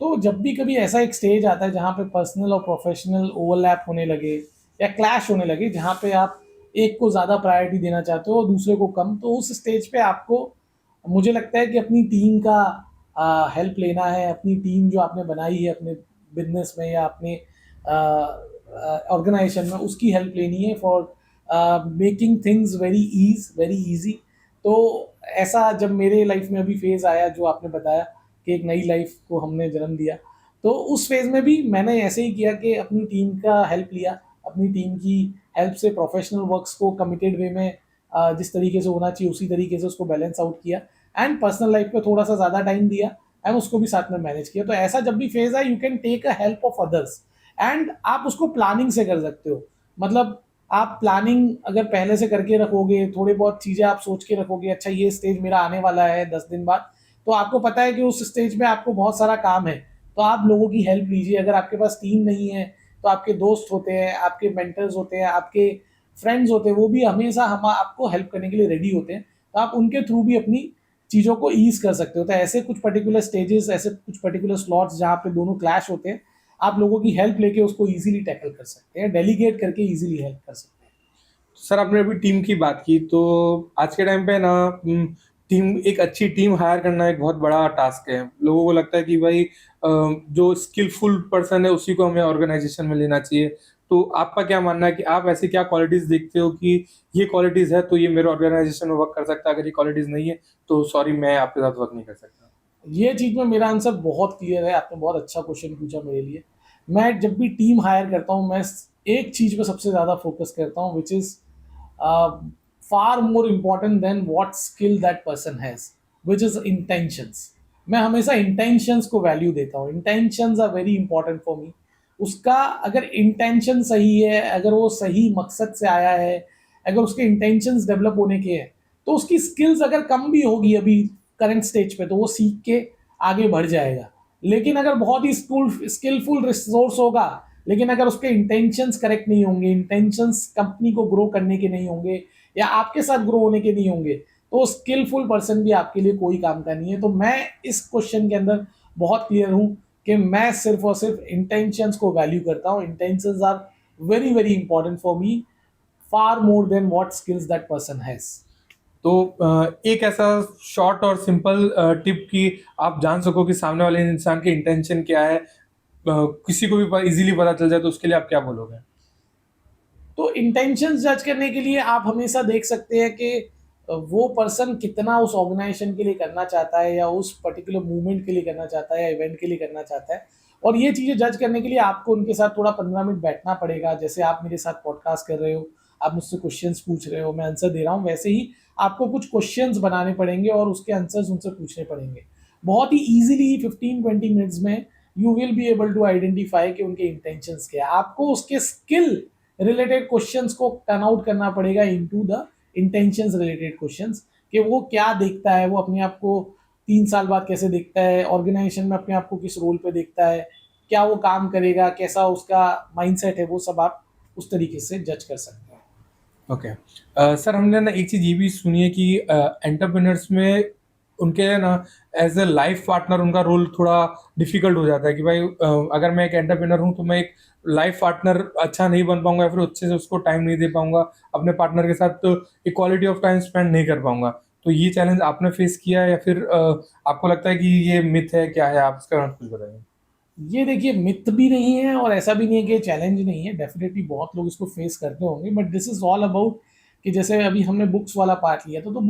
तो जब भी कभी ऐसा एक स्टेज आता है जहाँ पे पर्सनल और प्रोफेशनल ओवरलैप होने लगे, या क्लैश होने लगे जहाँ पे आप एक को ज़्यादा प्रायोरिटी देना चाहते हो और दूसरे को कम, तो उस स्टेज पे आपको, मुझे लगता है कि अपनी टीम का हेल्प लेना है। अपनी टीम जो आपने बनाई है अपने बिजनेस में या अपने ऑर्गेनाइजेशन में, उसकी हेल्प लेनी है for making things very easy. तो ऐसा जब मेरे लाइफ में अभी फेज़ आया जो आपने बताया कि एक नई लाइफ को हमने जन्म दिया, तो उस फेज़ में भी मैंने ऐसे ही किया कि अपनी टीम का हेल्प लिया। अपनी टीम की हेल्प से प्रोफेशनल वर्क्स को कमिटेड वे में जिस तरीके से होना चाहिए उसी तरीके से उसको बैलेंस आउट किया, एंड पर्सनल लाइफ पे थोड़ा सा ज़्यादा टाइम दिया एंड उसको भी साथ में मैनेज किया। तो ऐसा जब भी फेज़ है, you can take a help of others, and आप उसको प्लानिंग से कर सकते हो। मतलब आप प्लानिंग अगर पहले से करके रखोगे, थोड़ी बहुत चीज़ें आप सोच के रखोगे, अच्छा ये स्टेज मेरा आने वाला है 10 दिन बाद, तो आपको पता है कि उस स्टेज में आपको बहुत सारा काम है, तो आप लोगों की हेल्प लीजिए। अगर आपके पास टीम नहीं है तो आपके दोस्त होते हैं, आपके मेंटर्स होते हैं, आपके फ्रेंड्स होते हैं, वो भी हमेशा हम आपको हेल्प करने के लिए रेडी होते हैं। तो आप उनके थ्रू भी अपनी चीज़ों को ईज कर सकते हो। तो ऐसे कुछ पर्टिकुलर स्टेजेस, ऐसे कुछ पर्टिकुलर स्लॉट्स जहाँ पे दोनों क्लैश होते हैं, आप लोगों की हेल्प लेके उसको इजीली टैकल कर सकते हैं, डेलीगेट करके इजीली हेल्प कर सकते हैं। सर आपने अभी टीम की बात की, तो आज के टाइम पे ना टीम, एक अच्छी टीम हायर करना एक बहुत बड़ा टास्क है। लोगों को लगता है कि भाई जो स्किलफुल पर्सन है उसी को हमें ऑर्गेनाइजेशन में लेना चाहिए। तो आपका क्या मानना है कि आप ऐसी क्या क्वालिटीज देखते हो कि ये क्वालिटीज है तो ये मेरे ऑर्गेनाइजेशन में वर्क कर सकता है, अगर ये क्वालिटीज नहीं है तो सॉरी मैं आपके साथ वर्क नहीं कर सकता? ये चीज़ में मेरा आंसर बहुत क्लियर है, आपने बहुत अच्छा क्वेश्चन पूछा मेरे लिए। मैं जब भी टीम हायर करता हूँ, मैं एक चीज़ पे सबसे ज़्यादा फोकस करता हूँ, which is far more important than what skill that person has, which is intentions. मैं हमेशा इंटेंशंस को वैल्यू देता हूँ। Intentions are very important for me. उसका अगर इंटेंशन सही है, अगर वो सही मकसद से आया है, अगर उसके इंटेंशंस डेवलप होने के हैं, तो उसकी स्किल्स अगर कम भी होगी अभी करंट स्टेज पे, तो वो सीख के आगे बढ़ जाएगा। लेकिन अगर बहुत ही स्किलफुल रिसोर्स होगा, लेकिन अगर उसके इंटेंशंस करेक्ट नहीं होंगे, इंटेंशंस कंपनी को ग्रो करने के नहीं होंगे या आपके साथ ग्रो होने के नहीं होंगे, तो स्किलफुल पर्सन भी आपके लिए कोई काम का नहीं है। तो मैं इस क्वेश्चन के अंदर बहुत क्लियर हूँ कि मैं सिर्फ और सिर्फ इंटेंशंस को वैल्यू करता हूँ। Intentions are very very important for me, far more than what skills that person has. तो एक ऐसा शॉर्ट और सिंपल टिप कि आप जान सको कि सामने वाले इंसान की इंटेंशन क्या है, किसी को भी इजीली पता चल जाए, तो उसके लिए आप क्या बोलोगे? तो इंटेंशंस जज करने के लिए आप हमेशा देख सकते हैं कि वो पर्सन कितना उस ऑर्गेनाइजेशन के लिए करना चाहता है या उस पर्टिकुलर मूवमेंट के लिए करना चाहता है या इवेंट के लिए करना चाहता है। और ये चीज़ें जज करने के लिए आपको उनके साथ थोड़ा 15 मिनट बैठना पड़ेगा। जैसे आप मेरे साथ पॉडकास्ट कर रहे हो, आप मुझसे क्वेश्चंस पूछ रहे हो, मैं आंसर दे रहा हूँ, वैसे ही आपको कुछ क्वेश्चंस बनाने पड़ेंगे और उसके आंसर्स उनसे पूछने पड़ेंगे। बहुत ही ईजिली 15-20 मिनट्स में you will be able to identify कि उनके इंटेंशंस क्या है। आपको उसके स्किल रिलेटेड क्वेश्चंस को टर्न आउट करना पड़ेगा into the intentions related questions, कि वो क्या देखता है, वो अपने आप को 3 साल बाद कैसे देखता है, ऑर्गेनाइजेशन में अपने आप को किस रोल पे देखता है, क्या वो काम करेगा, कैसा उसका माइंडसेट है, वो सब आप उस तरीके से जज कर सकते हैं। ओके। सर हमने ना एक चीज़ ये भी सुनी है कि एंटरप्रेन्योर्स में उनके ना एज ए लाइफ पार्टनर उनका रोल थोड़ा डिफिकल्ट हो जाता है कि भाई अगर मैं एक एंटरप्रेन्योर हूँ तो मैं एक लाइफ पार्टनर अच्छा नहीं बन पाऊंगा, या फिर अच्छे से उसको टाइम नहीं दे पाऊंगा अपने पार्टनर के साथ, तो एक क्वालिटी ऑफ टाइम स्पेंड नहीं कर पाऊंगा। तो ये चैलेंज आपने फेस किया है या फिर आपको लगता है कि ये मिथ है, क्या है, आप इसका बारे में कुछ बताइए? ये देखिए, मिथ भी नहीं है और ऐसा भी नहीं है कि चैलेंज नहीं है। डेफिनेटली बहुत लोग इसको फेस करते होंगे, but this is all about कि जैसे अभी हमने बुक्स वाला पार्ट लिया था, तो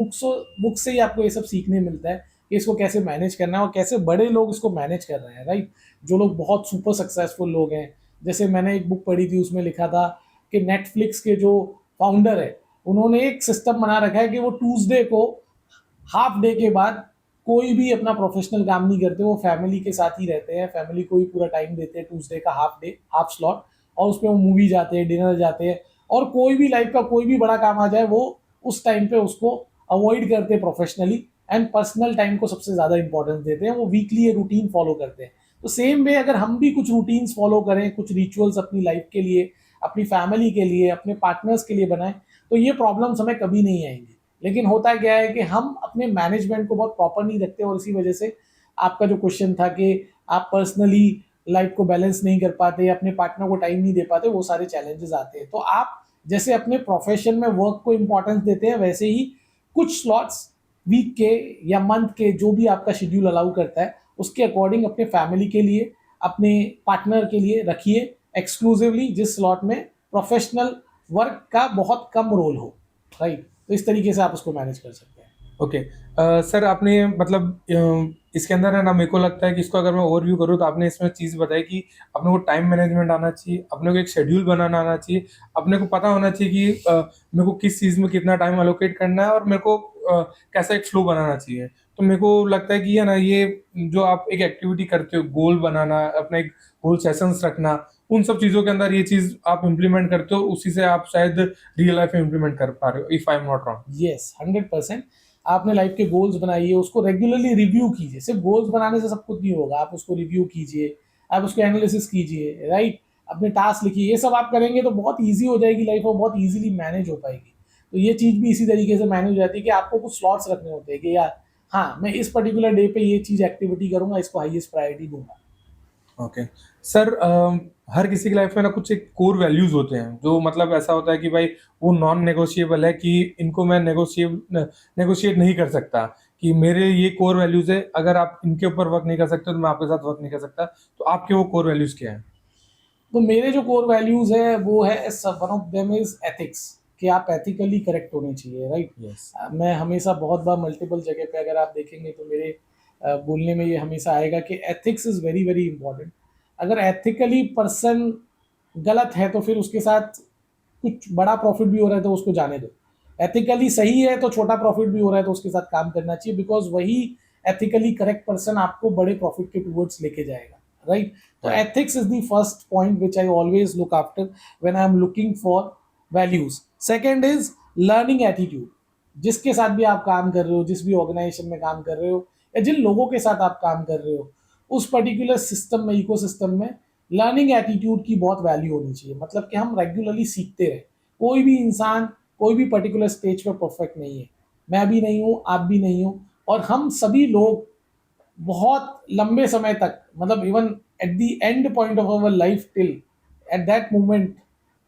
बुक्स से ही आपको ये सब सीखने मिलता है कि इसको कैसे मैनेज करना है और कैसे बड़े लोग इसको मैनेज कर रहे हैं, राइट। जो लोग बहुत सुपर सक्सेसफुल लोग हैं, जैसे मैंने एक बुक पढ़ी थी, उसमें लिखा था कि नेटफ्लिक्स के जो फाउंडर है, उन्होंने एक सिस्टम बना रखा है कि वो ट्यूसडे को हाफ डे के बाद कोई भी अपना प्रोफेशनल काम नहीं करते, वो फैमिली के साथ ही रहते हैं, फैमिली को ही पूरा टाइम देते हैं ट्यूसडे का हाफ डे, हाफ स्लॉट, और उसमें वो मूवी जाते हैं, डिनर जाते हैं, और कोई भी लाइफ का कोई भी बड़ा काम आ जाए वो उस टाइम पे उसको अवॉइड करते हैं प्रोफेशनली, एंड पर्सनल टाइम को सबसे ज़्यादा इंपॉर्टेंस देते हैं। वो वीकली ये रूटीन फॉलो करते हैं। तो सेम वे अगर हम भी कुछ रूटीन्स फॉलो करें, कुछ रिचुअल्स अपनी लाइफ के लिए, अपनी फैमिली के लिए, अपने पार्टनर्स के लिए बनाएं, तो ये प्रॉब्लम्स हमें कभी नहीं आएंगी। लेकिन होता क्या है कि हम अपने मैनेजमेंट को बहुत प्रॉपर नहीं रखते, और इसी वजह से आपका जो क्वेश्चन था कि आप पर्सनली लाइफ को बैलेंस नहीं कर पाते, अपने पार्टनर को टाइम नहीं दे पाते, वो सारे चैलेंजेस आते हैं। तो आप जैसे अपने प्रोफेशन में वर्क को इंपॉर्टेंस देते हैं, वैसे ही कुछ स्लॉट्स वीक के या मंथ के, जो भी आपका शेड्यूल अलाउ करता है, उसके अकॉर्डिंग अपने फैमिली के लिए, अपने पार्टनर के लिए रखिए एक्सक्लूसिवली, जिस स्लॉट में प्रोफेशनल वर्क का बहुत कम रोल हो, राइट। तो इस तरीके से आप उसको मैनेज कर सकते हैं। ओके। सर आपने मतलब इसके अंदर है ना, मेरे को लगता है कि इसको अगर मैं ओवरव्यू करूँ तो आपने इसमें चीज़ बताई कि अपने को टाइम मैनेजमेंट आना चाहिए, अपने को एक शेड्यूल बनाना आना चाहिए, अपने को पता होना चाहिए कि मेरे को किस चीज़ में कितना टाइम अलोकेट करना है और मेरे को कैसा एक फ्लो बनाना चाहिए। तो मेरे को लगता है कि है ना, ये जो आप एक एक्टिविटी करते हो, गोल बनाना, अपना एक गोल सेशंस रखना, उन सब चीज़ों के अंदर ये चीज़ आप इम्प्लीमेंट करते हो, उसी से आप शायद रियल लाइफ में इम्प्लीमेंट कर पा रहे हो, if I am not wrong. Yes, 100%। आपने लाइफ के गोल्स बनाइए, उसको रेगुलरली रिव्यू कीजिए। सिर्फ गोल्स बनाने से सब कुछ नहीं होगा, आप उसको रिव्यू कीजिए, आप उसको एनालिसिस कीजिए, राइट। अपने टास्क लिखिए, ये सब आप करेंगे तो बहुत ईजी हो जाएगी लाइफ और बहुत ईजिली मैनेज हो पाएगी। तो ये चीज़ भी इसी तरीके से मैनेज हो जाती है कि आपको कुछ स्लॉट्स रखने होते हैं कि यार हाँ, मैं इस पर्टिकुलर डे पे ये चीज़ एक्टिविटी करूंगा, इसको हाईएस्ट प्रायोरिटी दूंगा। ओके। सर हर किसी की लाइफ में ना कुछ एक कोर वैल्यूज होते हैं, जो मतलब ऐसा होता है कि भाई वो नॉन नेगोशिएबल है, कि इनको मैं नेगोशिएट नहीं कर सकता, कि मेरे ये कोर वैल्यूज है, अगर आप इनके ऊपर वर्क नहीं कर सकते तो मैं आपके साथ वर्क नहीं कर सकता। तो आपके वो कोर वैल्यूज क्या है? तो मेरे जो कोर वैल्यूज है वो है, one of them is ethics, कि आप एथिकली करेक्ट होने चाहिए, राइट। यस। मैं हमेशा बहुत बार मल्टीपल जगह पे अगर आप देखेंगे तो मेरे बोलने में ये हमेशा आएगा कि ethics is very very important. अगर एथिकली पर्सन गलत है तो फिर उसके साथ कुछ बड़ा प्रॉफिट भी हो रहा है तो उसको जाने दो। एथिकली सही है तो छोटा प्रॉफिट भी हो रहा है तो उसके साथ काम करना चाहिए, बिकॉज वही एथिकली करेक्ट पर्सन आपको बड़े प्रॉफिट के टूवर्ड्स लेके जाएगा, राइट। तो Right. ethics is the first point which I always look after when I am looking for values. Second is learning attitude. जिसके साथ भी आप काम कर रहे हो, जिस भी ऑर्गेनाइजेशन में काम कर रहे हो, या जिन लोगों के साथ आप काम कर रहे हो, उस पर्टिकुलर सिस्टम में, इकोसिस्टम में लर्निंग एटीट्यूड की बहुत वैल्यू होनी चाहिए। मतलब कि हम रेगुलरली सीखते रहे। कोई भी इंसान कोई भी पर्टिकुलर स्टेज पे परफेक्ट नहीं है। मैं भी नहीं हूँ, आप भी नहीं हो, और हम सभी लोग बहुत लंबे समय तक, मतलब even at the end point of our life, till at that moment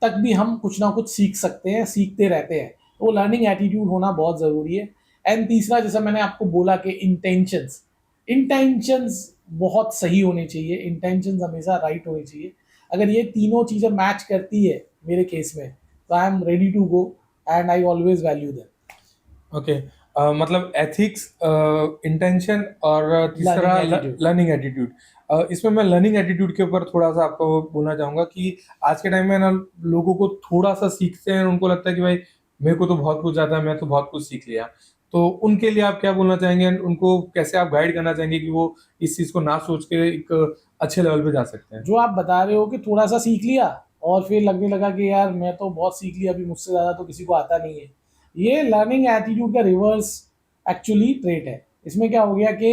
तक भी हम कुछ ना कुछ सीख सकते हैं, सीखते रहते हैं। तो लर्निंग एटीट्यूड होना बहुत ज़रूरी है। एंड तीसरा, जैसा मैंने आपको बोला कि इंटेंशंस, इंटेंशंस बहुत सही होने चाहिए, इंटेंशंस हमेशा राइट होनी चाहिए। अगर ये तीनों चीज़ें मैच करती है मेरे केस में, तो I am ready to go and I always value them. Okay. मतलब एथिक्स, इंटेंशन और तीसरा लर्निंग एटीट्यूड। Learning attitude. इसमें मैं लर्निंग एटीट्यूड के ऊपर थोड़ा सा आपको बोलना चाहूँगा कि आज के टाइम में ना लोगों को थोड़ा सा सीखते हैं, उनको लगता है कि भाई मेरे को तो बहुत कुछ आता है, मैं तो बहुत कुछ सीख लिया। तो उनके लिए आप क्या बोलना चाहेंगे, and उनको कैसे आप गाइड करना चाहेंगे कि वो इस चीज़ को ना सोच के एक अच्छे लेवल पे जा सकते हैं? जो आप बता रहे हो कि थोड़ा सा सीख लिया और फिर लगने लगा कि यार मैं तो बहुत सीख लिया, अभी मुझसे ज़्यादा तो किसी को आता नहीं है, ये लर्निंग एटीट्यूड का रिवर्स एक्चुअली ट्रेट है। इसमें क्या हो गया कि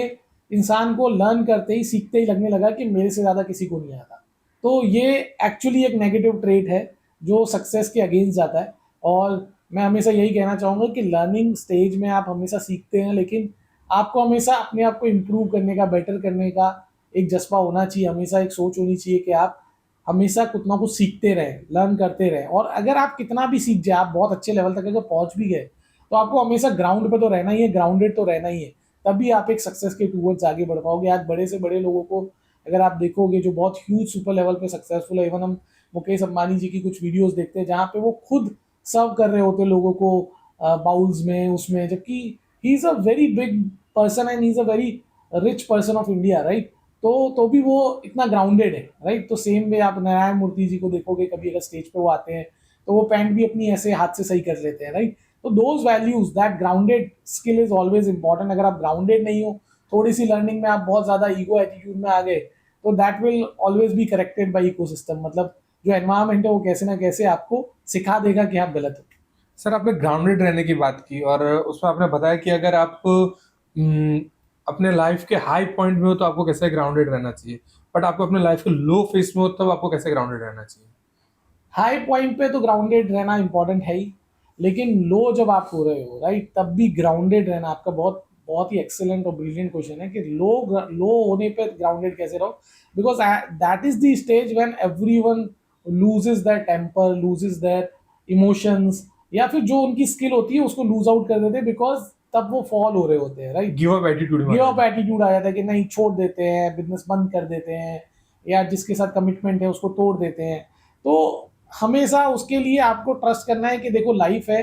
इंसान को लर्न करते ही, सीखते ही लगने लगा कि मेरे से ज़्यादा किसी को नहीं आता। तो ये एक्चुअली एक नेगेटिव ट्रेट है जो सक्सेस के अगेंस्ट जाता है। और मैं हमेशा यही कहना चाहूँगा कि लर्निंग स्टेज में आप हमेशा सीखते हैं, लेकिन आपको हमेशा अपने आप को इम्प्रूव करने का, बेटर करने का एक जज्बा होना चाहिए। हमेशा एक सोच होनी चाहिए कि आप हमेशा कुछ ना कुछ सीखते रहें, लर्न करते रहें। और अगर आप कितना भी सीख जाए, आप बहुत अच्छे लेवल तक अगर पहुंच भी गए, तो आपको हमेशा ग्राउंड पे तो रहना ही है, ग्राउंडेड तो रहना ही है। तभी आप एक सक्सेस के टूवर्ड्स आगे बढ़ पाओगे। आज बड़े से बड़े लोगों को अगर आप देखोगे जो बहुत ह्यूज सुपर लेवल पे सक्सेसफुल है, इवन हम मुकेश अंबानी जी की कुछ वीडियोस देखते हैं जहाँ पे वो खुद सर्व कर रहे होते हैं लोगों को बाउल्स में, उसमें, जबकि he is a very big person and he is a very rich person of India, right. तो भी वो इतना ग्राउंडेड है, राइट। तो सेम वे आप नारायण मूर्ति जी को देखोगे, कभी अगर स्टेज पे वो आते हैं तो वो पैंट भी अपनी ऐसे हाथ से सही कर लेते हैं, राइट। तो those values, that grounded skill is always important. अगर आप ग्राउंडेड नहीं हो, थोड़ी सी लर्निंग में आप बहुत ज़्यादा ईगो एटीट्यूड में आ गए, तो that will always be corrected by ecosystem. मतलब जो एनवायरमेंट है वो कैसे ना कैसे आपको सिखा देगा कि आप गलत हो। सर आपने ग्राउंडेड रहने की बात की और उसमें आपने बताया कि अगर आप उम, अपने लाइफ के हाई पॉइंट में हो तो आपको कैसे ग्राउंडेड रहना चाहिए, बट आपको अपने लाइफ के लो फेस में हो तब आपको कैसे ग्राउंडेड रहना चाहिए? हाई पॉइंट पे तो ग्राउंडेड रहना इंपॉर्टेंट है ही, लेकिन लो जब आप हो रहे हो, राइट, तब भी ग्राउंडेड रहना आपका बहुत बहुत ही एक्सेलेंट और ब्रिलियंट क्वेश्चन है कि लो होने पे ग्राउंडेड कैसे रहो, because that is the stage when everyone loses their temper, loses their emotions, या फिर जो उनकी स्किल होती है उसको लूज आउट कर देते हैं, बिकॉज तब वो फॉल हो रहे होते हैं, right. Give up attitude give up attitude आ जाता है कि नहीं, छोड़ देते हैं, बिजनेस बंद कर देते हैं, या जिसके साथ कमिटमेंट है उसको तोड़ देते हैं। तो हमेशा उसके लिए आपको ट्रस्ट करना है कि देखो, लाइफ है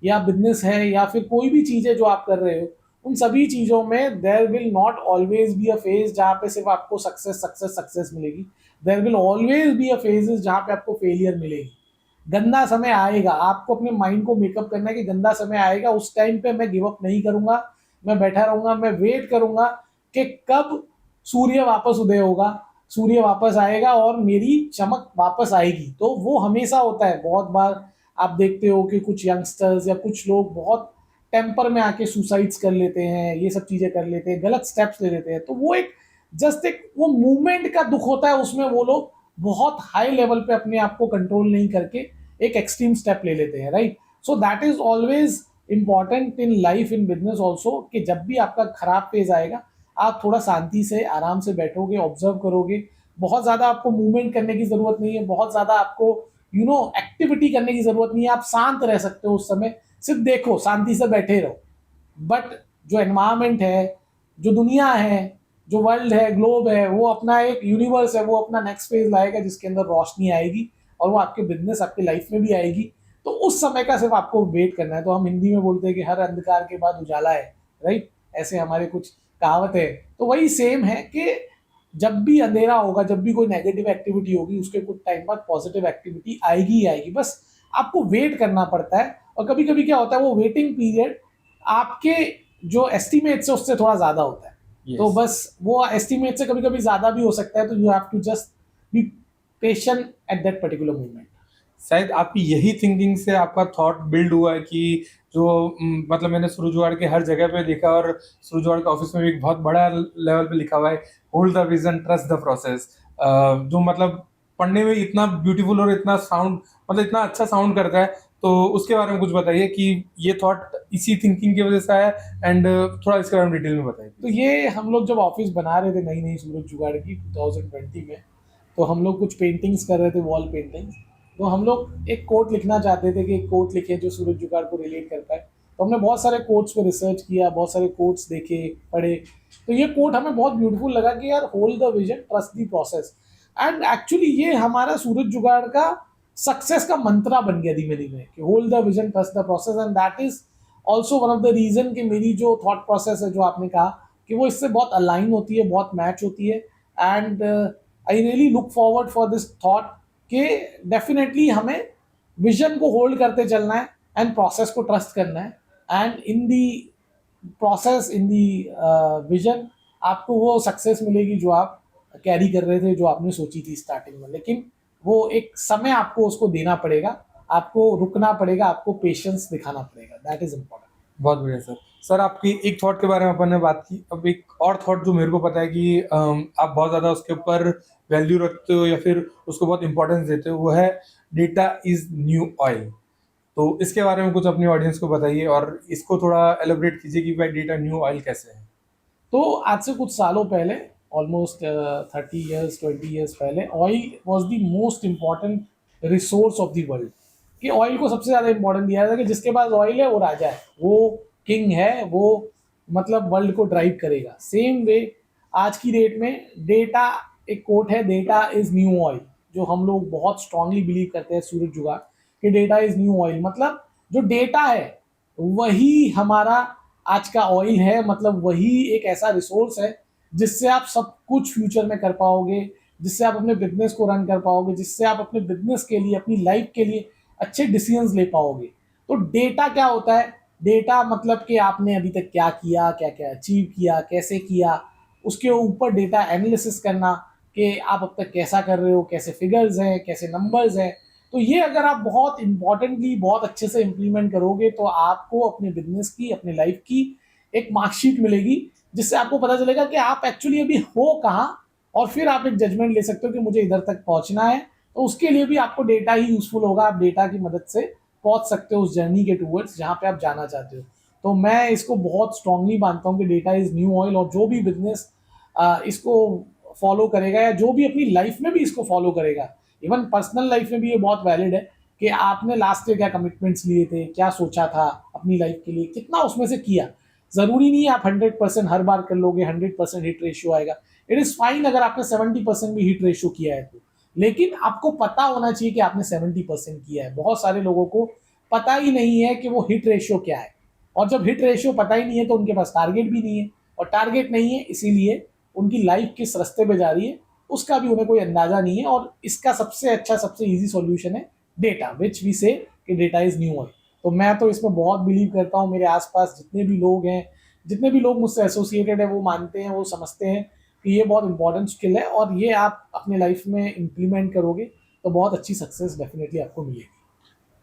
या बिजनेस है या फिर कोई भी चीज़ है जो आप कर रहे हो, उन सभी चीज़ों में there will not always be a phase जहाँ पे सिर्फ आपको सक्सेस मिलेगी। There will always be a phases जहाँ पे आपको फेलियर मिलेगी। गंदा समय आएगा, आपको अपने माइंड को मेकअप करना है कि गंदा समय आएगा, उस टाइम पे मैं गिव अप नहीं करूंगा, मैं बैठा रहूंगा, मैं वेट करूंगा कि कब सूर्य वापस उदय होगा, सूर्य वापस आएगा और मेरी चमक वापस आएगी। तो वो हमेशा होता है। बहुत बार आप देखते हो कि कुछ यंगस्टर्स या कुछ लोग बहुत टेम्पर में आके सुसाइड्स कर लेते हैं, ये सब चीजें कर लेते हैं, गलत स्टेप्स ले लेते हैं। तो वो एक जस्ट एक वो मूवमेंट का दुख होता है, उसमें वो लोग बहुत हाई लेवल पे अपने आप को कंट्रोल नहीं करके एक एक्सट्रीम स्टेप ले लेते हैं, right. So that is always important in life, in business also, कि जब भी आपका खराब फेज आएगा आप थोड़ा शांति से आराम से बैठोगे, ऑब्जर्व करोगे। बहुत ज़्यादा आपको मूवमेंट करने की ज़रूरत नहीं है, बहुत ज़्यादा आपको एक्टिविटी करने की ज़रूरत नहीं है। आप शांत रह सकते हो उस समय, सिर्फ देखो, शांति से बैठे रहो। बट जो एनवायरमेंट है, जो दुनिया है, जो वर्ल्ड है, ग्लोब है, वो अपना एक यूनिवर्स है, वो अपना नेक्स्ट फेज लाएगा जिसके अंदर रोशनी आएगी, और वो आपके बिजनेस, आपके लाइफ में भी आएगी। तो उस समय का सिर्फ आपको वेट करना है। तो हम हिंदी में बोलते हैं कि हर अंधकार के बाद उजाला है, राइट। ऐसे हमारे कुछ कहावत है। तो वही सेम है कि जब भी अंधेरा होगा, जब भी कोई नेगेटिव एक्टिविटी होगी, उसके कुछ टाइम बाद पॉजिटिव एक्टिविटी आएगी ही आएगी। बस आपको वेट करना पड़ता है। और कभी कभी क्या होता है, वो वेटिंग पीरियड आपके जो एस्टिमेट से उससे थोड़ा ज्यादा होता है। Yes. तो बस वो एस्टिमेट से कभी कभी ज्यादा भी हो सकता है। तो you have to just be patient at that particular moment. शायद आपकी यही थिंकिंग से आपका थॉट बिल्ड हुआ है कि जो मतलब मैंने सूरज जुगाड़ के हर जगह पे देखा, और सूरज जुगाड़ के ऑफिस में भी एक बहुत बड़ा लेवल पे लिखा हुआ है, hold the vision, trust the process. जो मतलब पढ़ने में इतना ब्यूटीफुल और इतना साउंड, मतलब इतना अच्छा साउंड करता है। तो उसके बारे में कुछ बताइए कि ये थॉट इसी थिंकिंग की वजह से आया, एंड थोड़ा इसके बारे में डिटेल में बताइए। तो ये हम लोग जब ऑफिस बना रहे थे नई नई सूरज जुगाड़ की 2020 में, तो हम लोग कुछ पेंटिंग्स कर रहे थे, वॉल पेंटिंग्स। तो हम लोग एक कोट लिखना चाहते थे कि एक कोट लिखे जो सूरज जुगाड़ को रिलेट कर पाए। तो हमने बहुत सारे कोट्स पे रिसर्च किया, बहुत सारे कोट्स देखे, पढ़े। तो ये कोट हमें बहुत ब्यूटीफुल लगा कि यार, hold the vision, trust the process. And actually ये हमारा सूरज जुगाड़ का सक्सेस का मंत्रा बन गया धीमे धीमे, कि hold the vision, trust the process. And that is also one of the reason कि मेरी जो थॉट प्रोसेस है, जो आपने कहा, कि वो इससे बहुत अलाइन होती है, बहुत मैच होती है। And I really look forward for this thought कि डेफिनेटली हमें विजन को होल्ड करते चलना है एंड प्रोसेस को ट्रस्ट करना है। And in the process, in the vision, आपको वो सक्सेस मिलेगी जो आप कैरी कर रहे थे, जो आपने सोची थी स्टार्टिंग में। लेकिन वो एक समय आपको उसको देना पड़ेगा, आपको रुकना पड़ेगा, आपको पेशेंस दिखाना पड़ेगा। That is important. बहुत बढ़िया सर। सर, आपकी एक थॉट के बारे में अपन ने बात की, अब एक और थॉट जो मेरे को पता है कि आप बहुत ज़्यादा उसके ऊपर वैल्यू रखते हो या फिर उसको बहुत इंपॉर्टेंस देते हो, वो है डेटा इज न्यू ऑयल। तो इसके बारे में कुछ अपनी ऑडियंस को बताइए और इसको थोड़ा एलोबरेट कीजिए कि भाई डेटा न्यू ऑयल कैसे है। तो आज से कुछ सालों पहले, ऑलमोस्ट 30 ईयर्स 20 ईयर्स पहले, oil was the most important resource of the world. कि ऑयल को सबसे ज़्यादा इंपॉर्टेंट दिया जाता है कि जिसके पास ऑयल है वो राजा है, वो किंग है, वो मतलब वर्ल्ड को ड्राइव करेगा। सेम वे आज की डेट में डेटा, एक कोट है, डेटा इज न्यू ऑयल, जो हम लोग बहुत स्ट्रांगली बिलीव करते हैं सूरज जुगाड़, कि डेटा इज न्यू ऑयल। मतलब जो डेटा है वही हमारा आज का ऑयल है। मतलब वही एक ऐसा रिसोर्स है जिससे आप सब कुछ फ्यूचर में कर पाओगे, जिससे आप अपने बिजनेस को रन कर पाओगे, जिससे आप अपने बिजनेस के लिए, अपनी लाइफ के लिए अच्छे डिसीजंस ले पाओगे। तो डेटा क्या होता है? डेटा मतलब कि आपने अभी तक क्या किया, क्या क्या अचीव किया, कैसे किया, उसके ऊपर डेटा एनालिसिस करना कि आप अब तक कैसा कर रहे हो, कैसे फिगर्स हैं, कैसे नंबर्स हैं। तो ये अगर आप बहुत इंपॉर्टेंटली, बहुत अच्छे से इम्प्लीमेंट करोगे तो आपको अपने बिजनेस की, अपने लाइफ की एक मार्कशीट मिलेगी, जिससे आपको पता चलेगा कि आप एक्चुअली अभी हो कहाँ, और फिर आप एक जजमेंट ले सकते हो कि मुझे इधर तक पहुंचना है। तो उसके लिए भी आपको डेटा ही यूजफुल होगा। आप डेटा की मदद से पहुंच सकते हो उस जर्नी के टूवर्ड्स जहाँ पे आप जाना चाहते हो। तो मैं इसको बहुत स्ट्रांगली मानता हूँ कि डेटा इज न्यू ऑयल, और जो भी बिजनेस इसको फॉलो करेगा या जो भी अपनी लाइफ में भी इसको फॉलो करेगा, इवन पर्सनल लाइफ में भी ये बहुत वैलिड है कि आपने लास्ट ईयर क्या कमिटमेंट्स लिए थे, क्या सोचा था अपनी लाइफ के लिए, कितना उसमें से किया। जरूरी नहीं है आप 100% हर बार कर लोगे, 100% हिट रेशियो आएगा। इट इज फाइन अगर आपने 70% भी हिट रेशियो किया है तो, लेकिन आपको पता होना चाहिए कि आपने 70% किया है। बहुत सारे लोगों को पता ही नहीं है कि वो हिट रेशियो क्या है, और जब हिट रेशियो पता ही नहीं है तो उनके पास टारगेट भी नहीं है, और टारगेट नहीं है इसीलिए उनकी लाइफ किस रास्ते पे जा रही है उसका भी उन्हें कोई अंदाजा नहीं है। और इसका सबसे अच्छा, सबसे इजी सॉल्यूशन है डेटा, विच वी से कि डेटा इज न्यू ऑयल। तो मैं तो इसमें बहुत बिलीव करता हूँ। मेरे आसपास जितने भी लोग हैं, जितने भी लोग मुझसे एसोसिएटेड है, वो मानते हैं, वो समझते हैं कि ये बहुत इंपॉर्टेंट स्किल है, और ये आप अपने लाइफ में इम्प्लीमेंट करोगे तो बहुत अच्छी सक्सेस डेफिनेटली आपको मिलेगी।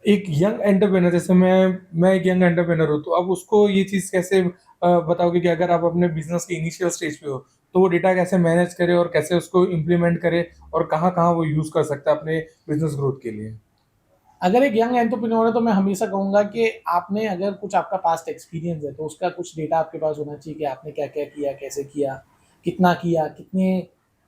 एक यंग एंटरप्रेनर, जैसे मैं एक यंग एंटरप्रेनर हूँ, तो अब उसको ये चीज़ कैसे बताओगे कि अगर आप अपने बिजनेस के इनिशियल स्टेज पे हो तो वो डेटा कैसे मैनेज करे और कैसे उसको इम्प्लीमेंट करे और कहाँ कहाँ वो यूज़ कर सकता है अपने बिजनेस ग्रोथ के लिए? अगर एक यंग एंटरप्रेन्योर है तो मैं हमेशा कहूंगा कि आपने, अगर कुछ आपका पास्ट एक्सपीरियंस है तो उसका कुछ डेटा आपके पास होना चाहिए कि आपने क्या क्या किया, कैसे किया, किया, कितने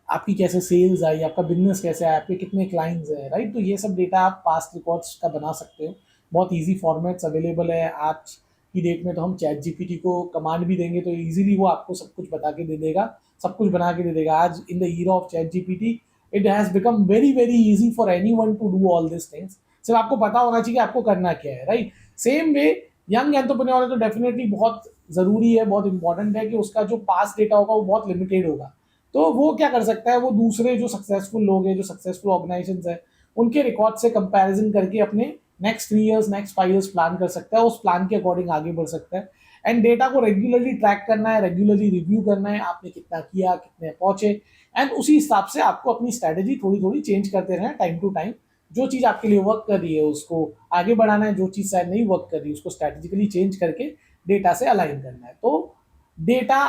आपकी कैसे सेल्स आई, आपका बिजनेस कैसे आया, आपके कितने क्लाइंट्स हैं, राइट। तो ये सब डेटा आप पास्ट रिकॉर्ड्स का बना सकते हो। बहुत इजी फॉर्मेट्स अवेलेबल है आज की डेट में। तो हम चैट जीपीटी को कमांड भी देंगे तो इजीली वो आपको सब कुछ बता के दे देगा, सब कुछ बना के दे देगा। आज in the era of chat GPT it has become very very easy for any one two do all this things. सिर्फ आपको पता होना चाहिए कि आपको करना क्या है, right. Same way young entrepreneur है तो डेफिनेटली बहुत ज़रूरी है, बहुत इंपॉर्टेंट है कि उसका जो पास डेटा होगा वो बहुत लिमिटेड होगा। तो वो क्या कर सकता है, वो दूसरे जो सक्सेसफुल लोग हैं, जो सक्सेसफुल ऑर्गेनाइजेशन है, उनके रिकॉर्ड से कंपैरिजन करके अपने next 3 years, next 5 years plan कर सकता है, उस प्लान के अकॉर्डिंग आगे बढ़ सकता है। एंड डेटा को रेगुलरली ट्रैक करना है, रेगुलरली रिव्यू करना है, आपने कितना किया, कितने पहुंचे, एंड उसी हिसाब से आपको अपनी स्ट्रैटेजी थोड़ी थोड़ी चेंज करते रहना टाइम टू टाइम। जो चीज़ आपके लिए वर्क कर रही है उसको आगे बढ़ाना है, जो चीज़ शायद नहीं वर्क कर रही है उसको स्ट्रैटेजिकली चेंज करके डेटा से अलाइन करना है। तो डेटा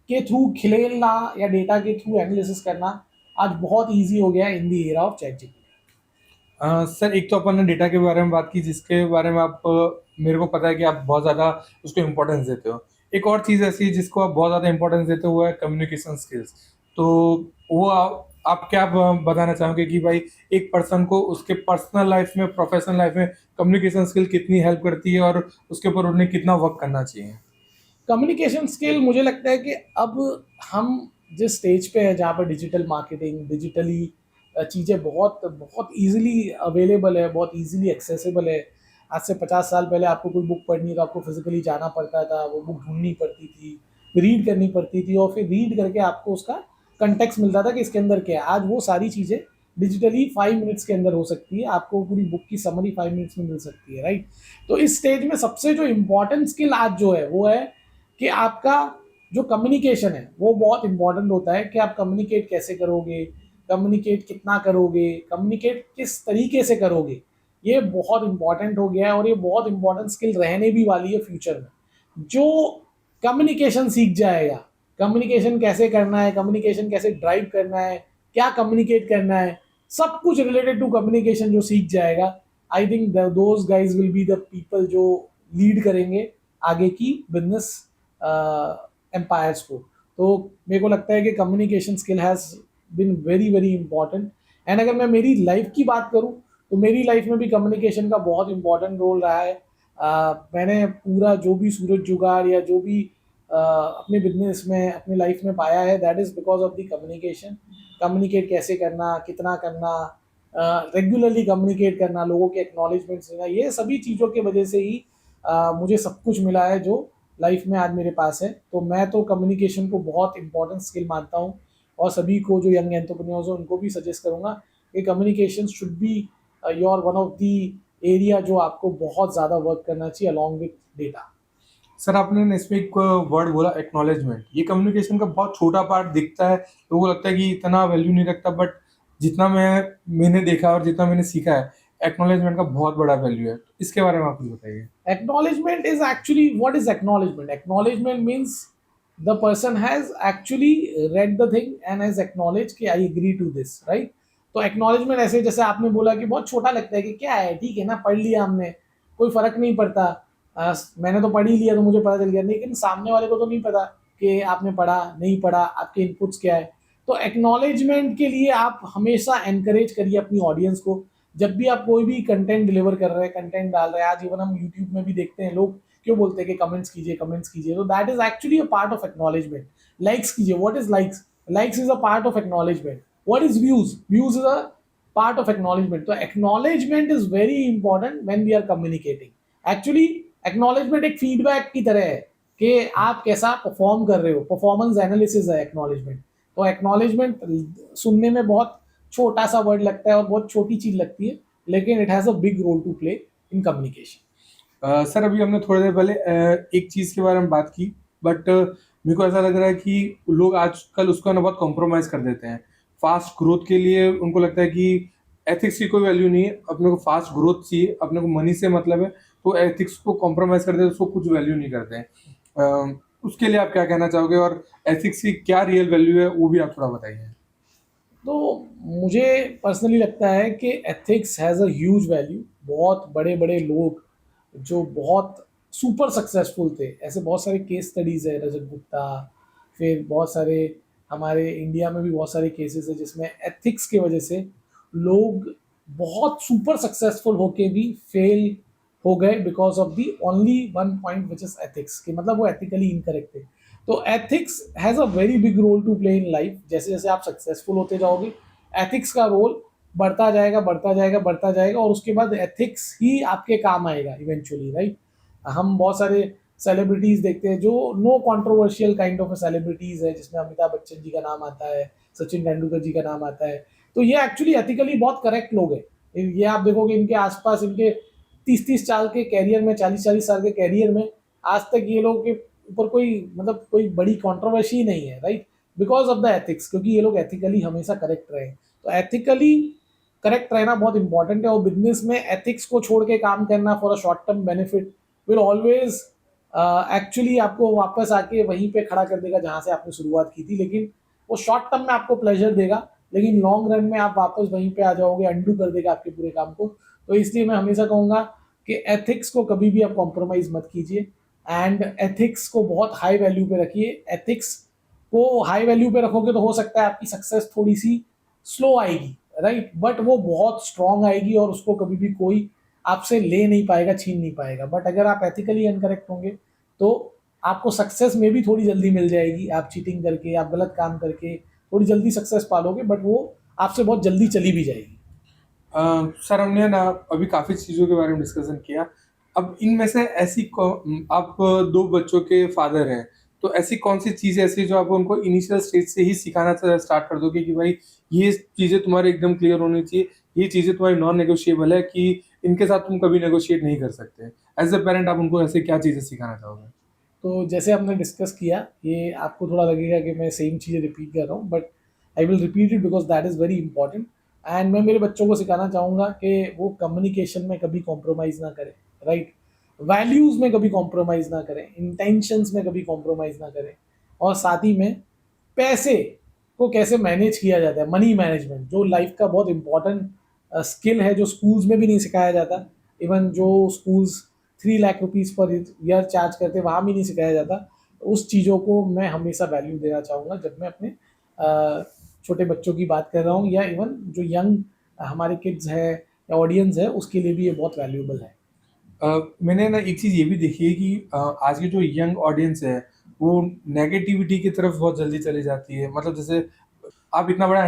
के थ्रू खेलना या डेटा के थ्रू एनालिसिस करना आज बहुत इजी हो गया है in the era of chat GPT. Sir, एक तो अपन ने डेटा के बारे में बात की जिसके बारे में आप मेरे को पता है कि आप बहुत ज़्यादा उसको इम्पोर्टेंस देते हो। एक और चीज़ ऐसी है जिसको आप बहुत ज़्यादा इम्पोर्टेंस देते हो, वो है कम्युनिकेशन स्किल्स। तो वो आप क्या बताना चाहोगे कि भाई एक पर्सन को उसके पर्सनल लाइफ में, प्रोफेशनल लाइफ में कम्युनिकेशन स्किल कितनी हेल्प करती है और उसके ऊपर उन्हें कितना वर्क करना चाहिए? कम्युनिकेशन स्किल मुझे लगता है कि अब हम जिस स्टेज पे है जहाँ पर डिजिटल मार्केटिंग, डिजिटली चीज़ें बहुत बहुत इजीली अवेलेबल है, बहुत इजीली एक्सेसिबल है। आज से 50 साल पहले आपको कोई बुक पढ़नी है तो आपको फिजिकली जाना पड़ता था, वो बुक ढूंढनी पड़ती थी, रीड करनी पड़ती थी, और फिर रीड करके आपको उसका कंटेक्स्ट मिलता था कि इसके अंदर क्या है। आज वो सारी चीज़ें डिजिटली 5 मिनट्स के अंदर हो सकती है, आपको पूरी बुक की समरी 5 मिनट्स में मिल सकती है, राइट। तो इस स्टेज में सबसे जो इम्पोर्टेंट स्किल आज जो है वो है कि आपका जो कम्युनिकेशन है वो बहुत इंपॉर्टेंट होता है कि आप कम्युनिकेट कैसे करोगे, कम्युनिकेट कितना करोगे, कम्युनिकेट किस तरीके से करोगे। ये बहुत इंपॉर्टेंट हो गया है, और ये बहुत इंपॉर्टेंट स्किल रहने भी वाली है फ्यूचर में। जो कम्युनिकेशन सीख जाएगा, कम्युनिकेशन कैसे करना है, कम्युनिकेशन कैसे ड्राइव करना है, क्या कम्युनिकेट करना है, सब कुछ रिलेटेड टू कम्युनिकेशन जो सीख जाएगा, I think those guys will be the people जो लीड करेंगे आगे की बिजनेस एम्पायर्स को। तो मेरे को लगता है कि communication skill has been very very important. And अगर मैं मेरी लाइफ की बात करूं तो मेरी लाइफ में भी कम्युनिकेशन का बहुत इंपॉर्टेंट रोल रहा है। मैंने पूरा जो भी सूरज जुगाड़ या जो भी अपने बिजनेस में, अपनी लाइफ में पाया है, that is because of the communication. Communicate कैसे करना, कितना करना, रेगुलरली कम्युनिकेट करना, लोगों के एक्नॉलेजमेंट्स लेना, ये सभी चीज़ों की वजह से ही मुझे सब कुछ मिला है जो लाइफ में आज मेरे पास है। तो मैं तो कम्युनिकेशन को बहुत इंपॉर्टेंट स्किल मानता हूँ, और सभी को जो यंग एंटरप्रेन्योर्स हैं उनको भी सजेस्ट करूँगा कि communication should be your one of the area जो आपको बहुत ज़्यादा वर्क करना चाहिए अलॉन्ग विथ डेटा। सर, आपने इसमें एक वर्ड बोला एक्नॉलेजमेंट। ये कम्युनिकेशन का बहुत छोटा पार्ट दिखता है, लोगों को लगता है कि इतना वैल्यू नहीं रखता, बट जितना मैंने देखा और जितना मैंने सीखा है, एक्नॉलेजमेंट का बहुत बड़ा वैल्यू है। तो इसके बारे में आप कुछ बताइए। Acknowledgement is actually, what is acknowledgement? Acknowledgement means the person has actually read the thing and has acknowledged कि I agree to this, right? तो acknowledgement ऐसे जैसे आपने बोला कि बहुत छोटा लगता है कि क्या है, ठीक है ना, पढ़ लिया हमने, कोई फर्क नहीं पड़ता, मैंने तो पढ़ ही लिया तो मुझे पता चल गया, लेकिन सामने वाले को तो नहीं पता कि आपने पढ़ा नहीं पढ़ा, आपके इनपुट्स क्या है। तो एक्नॉलेजमेंट के लिए आप हमेशा एनकरेज करिए अपनी ऑडियंस को। जब भी आप कोई भी कंटेंट डिलीवर कर रहे हैं, कंटेंट डाल रहे हैं, आज इवन हम यूट्यूब में भी देखते हैं लोग क्यों बोलते हैं कि कमेंट्स कीजिए कमेंट्स कीजिए, तो that is actually a part of acknowledgement. Likes कीजिए, what is likes? Likes is a part of acknowledgement. What is views? Views is a part of acknowledgement. तो acknowledgement is very important when we are communicating. Actually acknowledgement एक feedback की तरह है कि आप कैसा perform कर रहे हो, परफॉर्मेंस एनालिसिस है एक्नॉलेजमेंट। तो एक्नॉलेजमेंट सुनने में बहुत छोटा सा वर्ड लगता है और बहुत छोटी चीज लगती है, लेकिन it has a big role to play in communication. Sir अभी हमने थोड़ी देर पहले एक चीज के बारे में बात की, बट मेरे को ऐसा लग रहा है कि लोग आजकल उसको ना बहुत कॉम्प्रोमाइज कर देते हैं फास्ट ग्रोथ के लिए। उनको लगता है कि एथिक्स की कोई वैल्यू नहीं है, अपने को फास्ट ग्रोथ चाहिए, अपने को मनी से मतलब है, तो एथिक्स को कॉम्प्रोमाइज कर देते हैं, उसको कुछ वैल्यू नहीं करते हैं। उसके लिए आप क्या कहना चाहोगे, और एथिक्स की क्या रियल वैल्यू है वो भी आप थोड़ा बताइए। तो मुझे पर्सनली लगता है कि ethics has a huge value. बहुत बड़े बड़े लोग जो बहुत सुपर सक्सेसफुल थे, ऐसे बहुत सारे केस स्टडीज़ है, रजत गुप्ता, फिर बहुत सारे हमारे इंडिया में भी बहुत सारे केसेस है जिसमें एथिक्स की वजह से लोग बहुत सुपर सक्सेसफुल होके भी फेल हो गए because of the only one point which is ethics, कि मतलब वो एथिकली इनकरेक्ट थे। तो ethics has a very big role to play in life. जैसे जैसे आप सक्सेसफुल होते जाओगे, एथिक्स का रोल बढ़ता जाएगा बढ़ता जाएगा बढ़ता जाएगा, और उसके बाद एथिक्स ही आपके काम आएगा इवेंचुअली, राइट। हम बहुत सारे सेलिब्रिटीज देखते हैं जो no controversial kind of celebrities है, जिसमें अमिताभ बच्चन जी का नाम आता है, सचिन तेंदुलकर जी का नाम आता है। तो ये एक्चुअली एथिकली बहुत करेक्ट लोग हैं। ये आप देखोगे इनके आसपास, इनके 30-30 साल के कैरियर में, 40-40 साल के कैरियर में, आज तक ये लोग के ऊपर कोई मतलब कोई बड़ी कंट्रोवर्सी नहीं है, right, because of the ethics, क्योंकि ये लोग एथिकली हमेशा करेक्ट रहे। तो एथिकली करेक्ट रहना बहुत इंपॉर्टेंट है, और बिजनेस में एथिक्स को छोड़ के काम करना for a short term benefit will always actually आपको वापस आके वहीं पे खड़ा कर देगा जहां से आपने शुरुआत की थी। लेकिन वो शॉर्ट टर्म में आपको प्लेजर देगा, लेकिन लॉन्ग रन में आप वापस वहीं पे आ जाओगे, अंडू कर देगा आपके पूरे काम को। तो इसलिए मैं हमेशा कहूँगा कि एथिक्स को कभी भी आप कॉम्प्रोमाइज़ मत कीजिए, एंड एथिक्स को बहुत हाई वैल्यू पे रखिए। एथिक्स को हाई वैल्यू पे रखोगे तो हो सकता है आपकी सक्सेस थोड़ी सी स्लो आएगी, राइट, बट वो बहुत स्ट्रांग आएगी और उसको कभी भी कोई आपसे ले नहीं पाएगा, छीन नहीं पाएगा। बट अगर आप एथिकली अनकरेक्ट होंगे तो आपको सक्सेस में भी थोड़ी जल्दी मिल जाएगी। आप चीटिंग करके, आप गलत काम करके थोड़ी जल्दी सक्सेस पालोगे, बट वो आपसे बहुत जल्दी चली भी जाएगी। सर हमने ना अभी काफ़ी चीज़ों के बारे में डिस्कशन किया। अब इनमें से आप दो बच्चों के फादर हैं, तो ऐसी कौन सी चीज़ ऐसी जो आप उनको इनिशियल स्टेज से ही सिखाना स्टार्ट कर दोगे कि भाई ये चीज़ें तुम्हारे एकदम क्लियर होनी चाहिए, ये चीज़ें तुम्हारी नॉन नेगोशिएबल है कि इनके साथ तुम कभी नेगोशिएट नहीं कर सकते। एज ए पेरेंट आप उनको ऐसे क्या चीज़ें सिखाना चाहोगे? तो जैसे हमने डिस्कस किया, ये आपको थोड़ा लगेगा कि मैं सेम चीज़ें रिपीट कर रहा हूँ, but I will repeat it because that is very important. And मैं मेरे बच्चों को सिखाना चाहूँगा कि वो कम्युनिकेशन में कभी कॉम्प्रोमाइज़ ना करें, राइट, वैल्यूज़ में कभी कॉम्प्रोमाइज़ ना करें, इंटेंशंस में कभी कॉम्प्रोमाइज़ ना करें, और साथ ही में पैसे को कैसे मैनेज किया जाता है, मनी मैनेजमेंट जो लाइफ का बहुत इंपॉर्टेंट स्किल है, जो स्कूल्स में भी नहीं सिखाया जाता। इवन जो schools 3 lakh rupees per year charge करते वहाँ भी नहीं सिखाया जाता। उस चीज़ों को मैं हमेशा वैल्यू देना चाहूँगा जब मैं अपने छोटे बच्चों की बात कर रहा हूँ, या इवन जो यंग हमारे किड्स है या ऑडियंस है, उसके लिए भी ये बहुत वैल्यूएबल है। मैंने ना एक चीज़ ये भी देखी है कि आज की जो यंग ऑडियंस है वो नेगेटिविटी की तरफ बहुत जल्दी चली जाती है। मतलब जैसे आप इतना बड़ा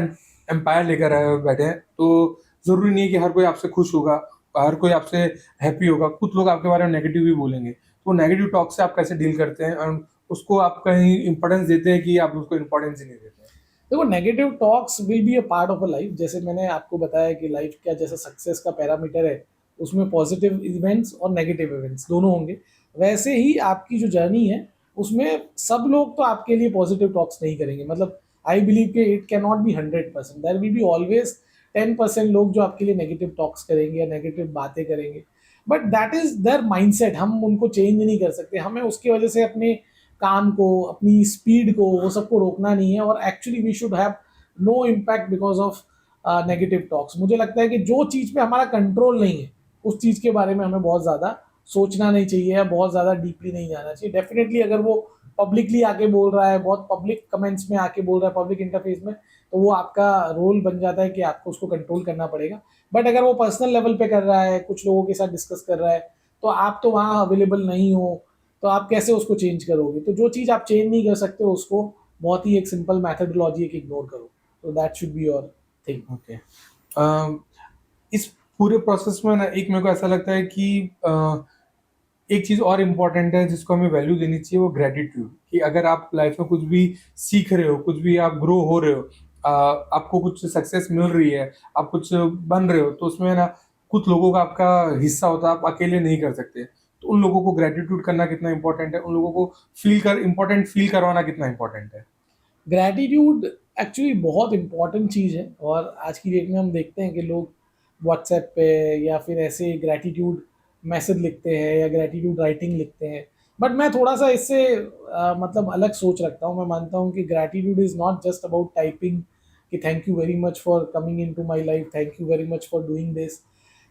एम्पायर लेकर आए हो बैठे हैं, तो ज़रूरी नहीं है कि हर कोई आपसे खुश होगा, हर कोई आपसे हैप्पी होगा। कुछ लोग आपके बारे में नेगेटिव भी बोलेंगे, तो नेगेटिव टॉक से आप कैसे डील करते हैं, और उसको आप कहीं इम्पोर्टेंस देते हैं कि आप उसको इम्पोर्टेंस ही नहीं देते हैं? देखो, negative talks will be a part of a life. जैसे मैंने आपको बताया कि लाइफ का जैसा सक्सेस का पैरामीटर है, उसमें पॉजिटिव इवेंट्स और नेगेटिव इवेंट्स दोनों होंगे, वैसे ही आपकी जो जर्नी है उसमें सब लोग तो आपके लिए पॉजिटिव टॉक्स नहीं करेंगे। मतलब आई बिलीव कि it can not be 100%, there will be always 10% लोग जो आपके लिए नेगेटिव टॉक्स करेंगे या नेगेटिव बातें करेंगे, but that is there mindset. हम उनको चेंज नहीं कर सकते। हमें उसकी वजह से अपने काम को, अपनी स्पीड को, वो सबको रोकना नहीं है, और actually we should have no impact because of negative talks. मुझे लगता है कि जो चीज़ पे हमारा कंट्रोल नहीं है उस चीज़ के बारे में हमें बहुत ज़्यादा सोचना नहीं चाहिए या बहुत ज़्यादा डीपली नहीं जाना चाहिए। डेफिनेटली अगर वो पब्लिकली आके बोल रहा है, बहुत पब्लिक कमेंट्स में आके बोल रहा है, पब्लिक इंटरफेस में, तो वो आपका रोल बन जाता है कि आपको उसको कंट्रोल करना पड़ेगा। बट अगर वो पर्सनल लेवल पे कर रहा है, कुछ लोगों के साथ डिस्कस कर रहा है, तो आप तो वहाँ अवेलेबल नहीं हो, तो आप कैसे उसको चेंज करोगे? तो जो चीज़ आप चेंज नहीं कर सकते उसको बहुत ही एक सिंपल मैथडोलॉजी है कि इग्नोर करो। तो that should be your thing. Okay. इस पूरे प्रोसेस में ना एक मेरे को ऐसा लगता है कि एक चीज और इम्पोर्टेंट है जिसको हमें वैल्यू देनी चाहिए, वो ग्रेटिट्यूड। कि अगर आप लाइफ में कुछ भी सीख रहे हो, कुछ भी आप ग्रो हो रहे हो, आपको कुछ सक्सेस मिल रही है, आप कुछ बन रहे हो, तो उसमें ना कुछ लोगों का आपका हिस्सा होता है, आप अकेले नहीं कर सकते। तो उन लोगों को ग्रेटिट्यूड करना कितना इंपॉर्टेंट है, उन लोगों को फील करवाना कितना इंपॉर्टेंट है। ग्रैटिट्यूड एक्चुअली बहुत इंपॉर्टेंट चीज़ है, और आज की डेट में हम देखते हैं कि लोग व्हाट्सएप पे या फिर ऐसे ग्रैटिट्यूड मैसेज लिखते हैं या ग्रैटिट्यूड राइटिंग लिखते हैं। बट मैं थोड़ा सा इससे मतलब अलग सोच रखता हूँ। मैं मानता हूँ कि gratitude is not just about typing कि thank you very much for coming into my life, thank you very much for doing this.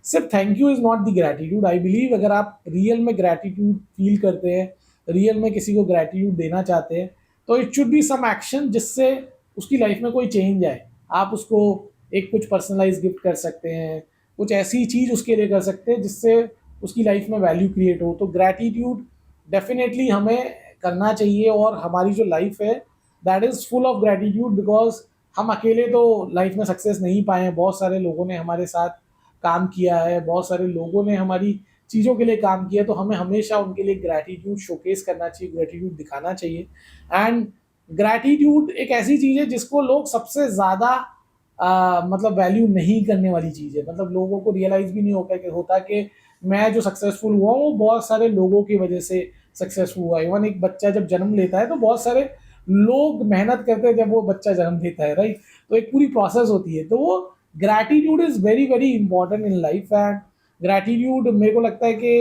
सिर्फ thank you is not the gratitude. I believe अगर आप real में gratitude feel करते हैं, real में किसी को ग्रैटिट्यूड देना चाहते हैं, तो it should be some action जिससे उसकी लाइफ में कोई चेंज आए। आप उसको एक कुछ पर्सनलाइज गिफ्ट कर सकते हैं, कुछ ऐसी चीज़ उसके लिए कर सकते हैं जिससे उसकी लाइफ में वैल्यू क्रिएट हो। तो ग्रैटिट्यूड डेफिनेटली हमें करना चाहिए, और हमारी जो लाइफ है that is full of gratitude, because हम अकेले तो लाइफ में सक्सेस नहीं पाए हैं। बहुत सारे लोगों ने हमारे साथ काम किया है, बहुत सारे लोगों ने हमारी चीज़ों के लिए काम किया, तो हमें हमेशा उनके लिए ग्रैटिट्यूड शोकेस करना चाहिए, ग्रैटिट्यूड दिखाना चाहिए। एंड ग्रैटिट्यूड एक ऐसी चीज़ है जिसको लोग सबसे ज़्यादा मतलब वैल्यू नहीं करने वाली चीज़ है। मतलब लोगों को रियलाइज़ भी नहीं होता कि मैं जो सक्सेसफुल हुआ हूँ वो बहुत सारे लोगों की वजह से सक्सेसफुल हुआ। इवन एक बच्चा जब जन्म लेता है तो बहुत सारे लोग मेहनत करते हैं जब वो बच्चा जन्म लेता है, राइट? तो एक पूरी प्रोसेस होती है। तो वो gratitude is very very important in life. And gratitude मेरे को लगता है कि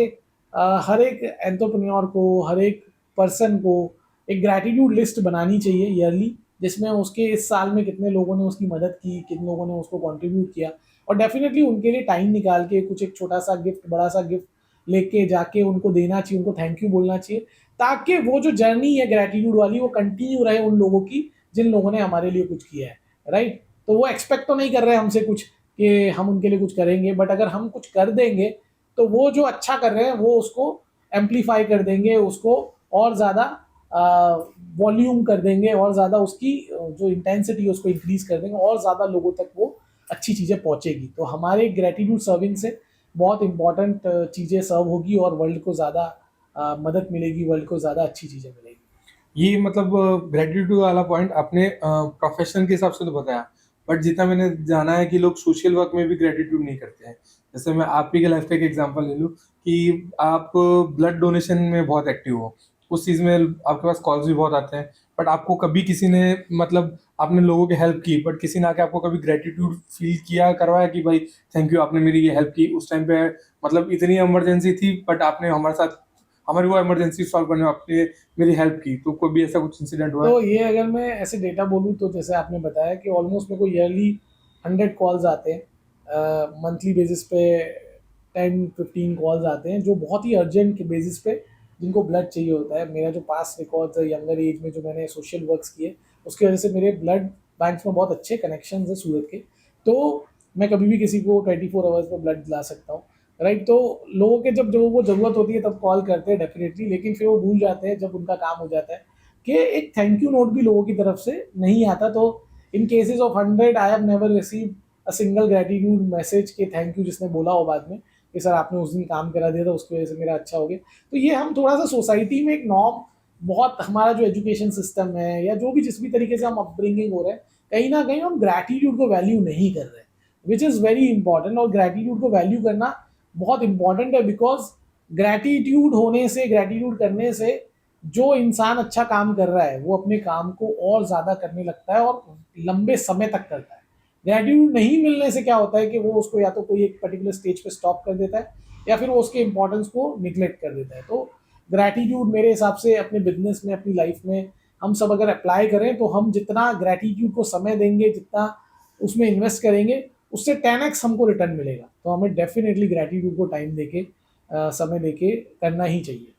हर एक एंटरप्रेन्योर को, हर एक पर्सन को एक ग्रैटिट्यूड लिस्ट बनानी चाहिए ईयरली, जिसमें उसके इस साल में कितने लोगों ने उसकी मदद की, कितने लोगों ने उसको कंट्रीब्यूट किया, और डेफिनेटली उनके लिए टाइम निकाल के कुछ एक छोटा सा गिफ्ट, बड़ा सा गिफ्ट लेके जाके उनको देना चाहिए, उनको थैंक यू बोलना चाहिए, ताकि वो जो जर्नी है ग्रैटिट्यूड वाली वो कंटिन्यू रहे उन लोगों की जिन लोगों ने हमारे लिए कुछ किया है, राइट? तो वो एक्सपेक्ट तो नहीं कर रहे हमसे कुछ कि हम उनके लिए कुछ करेंगे, बट अगर हम कुछ कर देंगे तो वो जो अच्छा कर रहे हैं वो उसको एम्पलीफाई कर देंगे, उसको और ज़्यादा वॉल्यूम कर देंगे, और ज़्यादा उसकी जो इंटेंसिटी है उसको इंक्रीज कर देंगे, और ज़्यादा लोगों तक वो अच्छी चीज़ें पहुँचेगी। तो हमारे ग्रेटिट्यूड सर्विंग से बहुत इंपॉर्टेंट चीज़ें सर्व होगी, और वर्ल्ड को ज़्यादा मदद मिलेगी, वर्ल्ड को ज़्यादा अच्छी चीज़ें मिलेगी। ये मतलब ग्रेटिट्यूड वाला पॉइंट आपने प्रोफेशन के हिसाब से तो बताया, बट जितना मैंने जाना है कि लोग सोशल वर्क में भी ग्रेटिट्यूड नहीं करते हैं। जैसे मैं आप ही के लाइफ का एक एग्जांपल ले लूँ कि आप ब्लड डोनेशन में बहुत एक्टिव हो, उस चीज़ में आपके पास कॉल्स भी बहुत आते हैं, बट आपको कभी किसी ने मतलब आपने लोगों की हेल्प की, बट किसी ने आके आपको कभी ग्रेटिट्यूड फील किया करवाया कि भाई थैंक यू, आपने मेरी ये हेल्प की उस टाइम पे, मतलब इतनी इमरजेंसी थी बट आपने हमारे साथ हमारी वो इमरजेंसी सॉल्व करने में आपने मेरी हेल्प की। तो कोई भी ऐसा कुछ इंसिडेंट हुआ है? तो ये अगर मैं ऐसे डेटा बोलूँ तो जैसे आपने बताया कि ऑलमोस्ट मेरे को ईयरली 100 कॉल्स आते हैं, मंथली बेसिस पे 10-15 कॉल्स आते हैं जो बहुत ही अर्जेंट के बेसिस पे जिनको ब्लड चाहिए होता है। मेरा जो पास्ट रिकॉर्ड्स है यंगर एज में जो मैंने सोशल वर्क्स किए, उसकी वजह से मेरे ब्लड बैंक्स में बहुत अच्छे कनेक्शंस हैं सूरत के। तो मैं कभी भी किसी को 24 आवर्स में ब्लड दिला सकता हूँ, राइट? तो लोगों के जब जो वो ज़रूरत होती है तब कॉल करते हैं डेफिनेटली, लेकिन फिर वो भूल जाते हैं जब उनका काम हो जाता है कि एक थैंक यू नोट भी लोगों की तरफ से नहीं आता। तो in cases of 100 I have never receive a single gratitude message के थैंक यू जिसने बोला हो बाद में कि सर आपने उस दिन काम करा दिया था, उसकी वजह से मेरा अच्छा हो गया। तो ये हम थोड़ा सा सोसाइटी में एक नॉर्म, बहुत हमारा जो एजुकेशन सिस्टम है या जो भी जिस भी तरीके से हम अपब्रिंगिंग हो रहे हैं, कहीं ना कहीं हम ग्रैटिट्यूड को वैल्यू नहीं कर रहे, विच इज़ वेरी इंपॉर्टेंट। और ग्रैटिट्यूड को वैल्यू करना बहुत इंपॉर्टेंट है, बिकॉज ग्रैटिट्यूड होने से, ग्रैटिट्यूड करने से जो इंसान अच्छा काम कर रहा है वो अपने काम को और ज़्यादा करने लगता है और लंबे समय तक करता है। ग्रैटिट्यूड नहीं मिलने से क्या होता है कि वो उसको या तो कोई एक पर्टिकुलर स्टेज पे स्टॉप कर देता है, या फिर वो उसके इंपॉर्टेंस को निगलेक्ट कर देता है। तो ग्रैटिट्यूड मेरे हिसाब से अपने बिजनेस में, अपनी लाइफ में हम सब अगर अप्लाई करें तो हम जितना ग्रैटिट्यूड को समय देंगे, जितना उसमें इन्वेस्ट करेंगे, उससे 10x हमको रिटर्न मिलेगा। तो हमें डेफिनेटली ग्रैटिट्यूड को टाइम देके समय देके करना ही चाहिए।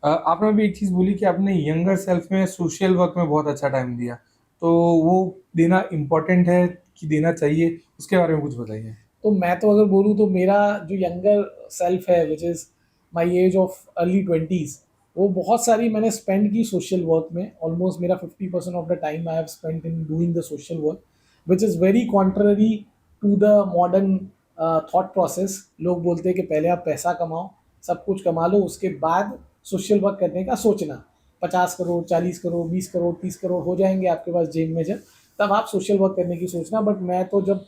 आपने अभी एक चीज़ बोली कि आपने यंगर सेल्फ में सोशल वर्क में बहुत अच्छा टाइम दिया, तो वो देना इम्पोर्टेंट है कि देना चाहिए, उसके बारे में कुछ बताइए। तो मैं तो अगर बोलूँ तो मेरा जो यंगर सेल्फ है which is my age of early twenties, वो बहुत सारी मैंने स्पेंड की सोशल वर्क में। ऑलमोस्ट मेरा 50% of the time I have spent in doing the social work, which is very contrary to the modern thought process. लोग बोलते हैं कि पहले आप पैसा कमाओ, सब कुछ कमा लो, उसके बाद सोशल वर्क करने का सोचना। 50 करोड़, 40 करोड़, 20 करोड़, 30 करोड़ हो जाएंगे आपके पास जेब में जब, तब आप सोशल वर्क करने की सोचना। बट मैं तो जब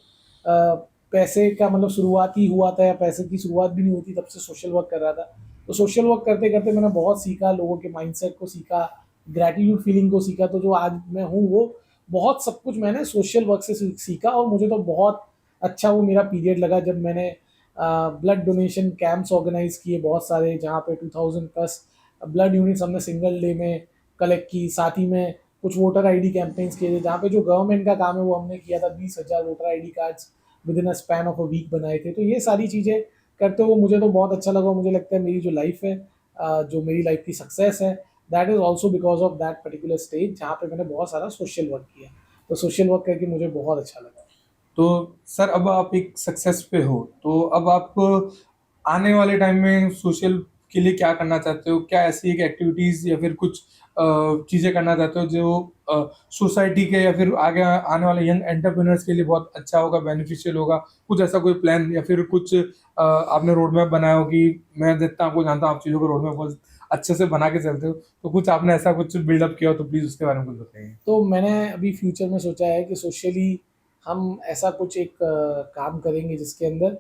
पैसे का मतलब शुरुआत ही हुआ था, या पैसे की शुरुआत भी नहीं हुई थी, तब से सोशल वर्क कर रहा था। तो सोशल वर्क करते करते मैंने बहुत सीखा, लोगों के माइंडसेट को सीखा, ग्रैटिट्यूड फीलिंग को सीखा। तो जो आज मैं हूँ वो बहुत सब कुछ मैंने सोशल वर्क से सीखा। और मुझे तो बहुत अच्छा वो मेरा पीरियड लगा जब मैंने ब्लड डोनेशन कैंप्स ऑर्गेनाइज किए बहुत सारे, जहाँ पे 2000+ ब्लड यूनिट्स हमने सिंगल डे में कलेक्ट की। साथ ही में कुछ वोटर आईडी कैंपेन्स किए थे, जहाँ पे जो गवर्नमेंट का काम है वो हमने किया था। 20,000 voter ID cards within a span of a week बनाए थे। तो ये सारी चीज़ें करते हुए मुझे तो बहुत अच्छा लगा। मुझे लगता है मेरी जो लाइफ है, जो मेरी लाइफ की सक्सेस है, that is also because of that particular stage जहाँ पे मैंने बहुत सारा सोशल वर्क किया। तो सोशल वर्क करके मुझे बहुत अच्छा लगा। तो सर अब आप एक सक्सेस पे हो, तो अब आप आने वाले टाइम में सोशल के लिए क्या करना चाहते हो? क्या ऐसी एक एक्टिविटीज़ या फिर कुछ चीज़ें करना चाहते हो जो सोसाइटी के या फिर आगे आने वाले यंग एंटरप्रेन्योर्स के लिए बहुत अच्छा होगा, बेनिफिशियल होगा? कुछ ऐसा कोई प्लान या फिर कुछ आपने रोड मैप बनाया हो कि मैं जितना आपको जानता हूँ, आप चीज़ों को रोड मैप बहुत अच्छे से बना के चलते हो, तो कुछ आपने ऐसा कुछ बिल्डअप किया हो तो प्लीज़ उसके बारे में कुछ बताइए? तो मैंने अभी फ्यूचर में सोचा है कि सोशली हम ऐसा कुछ एक काम करेंगे जिसके अंदर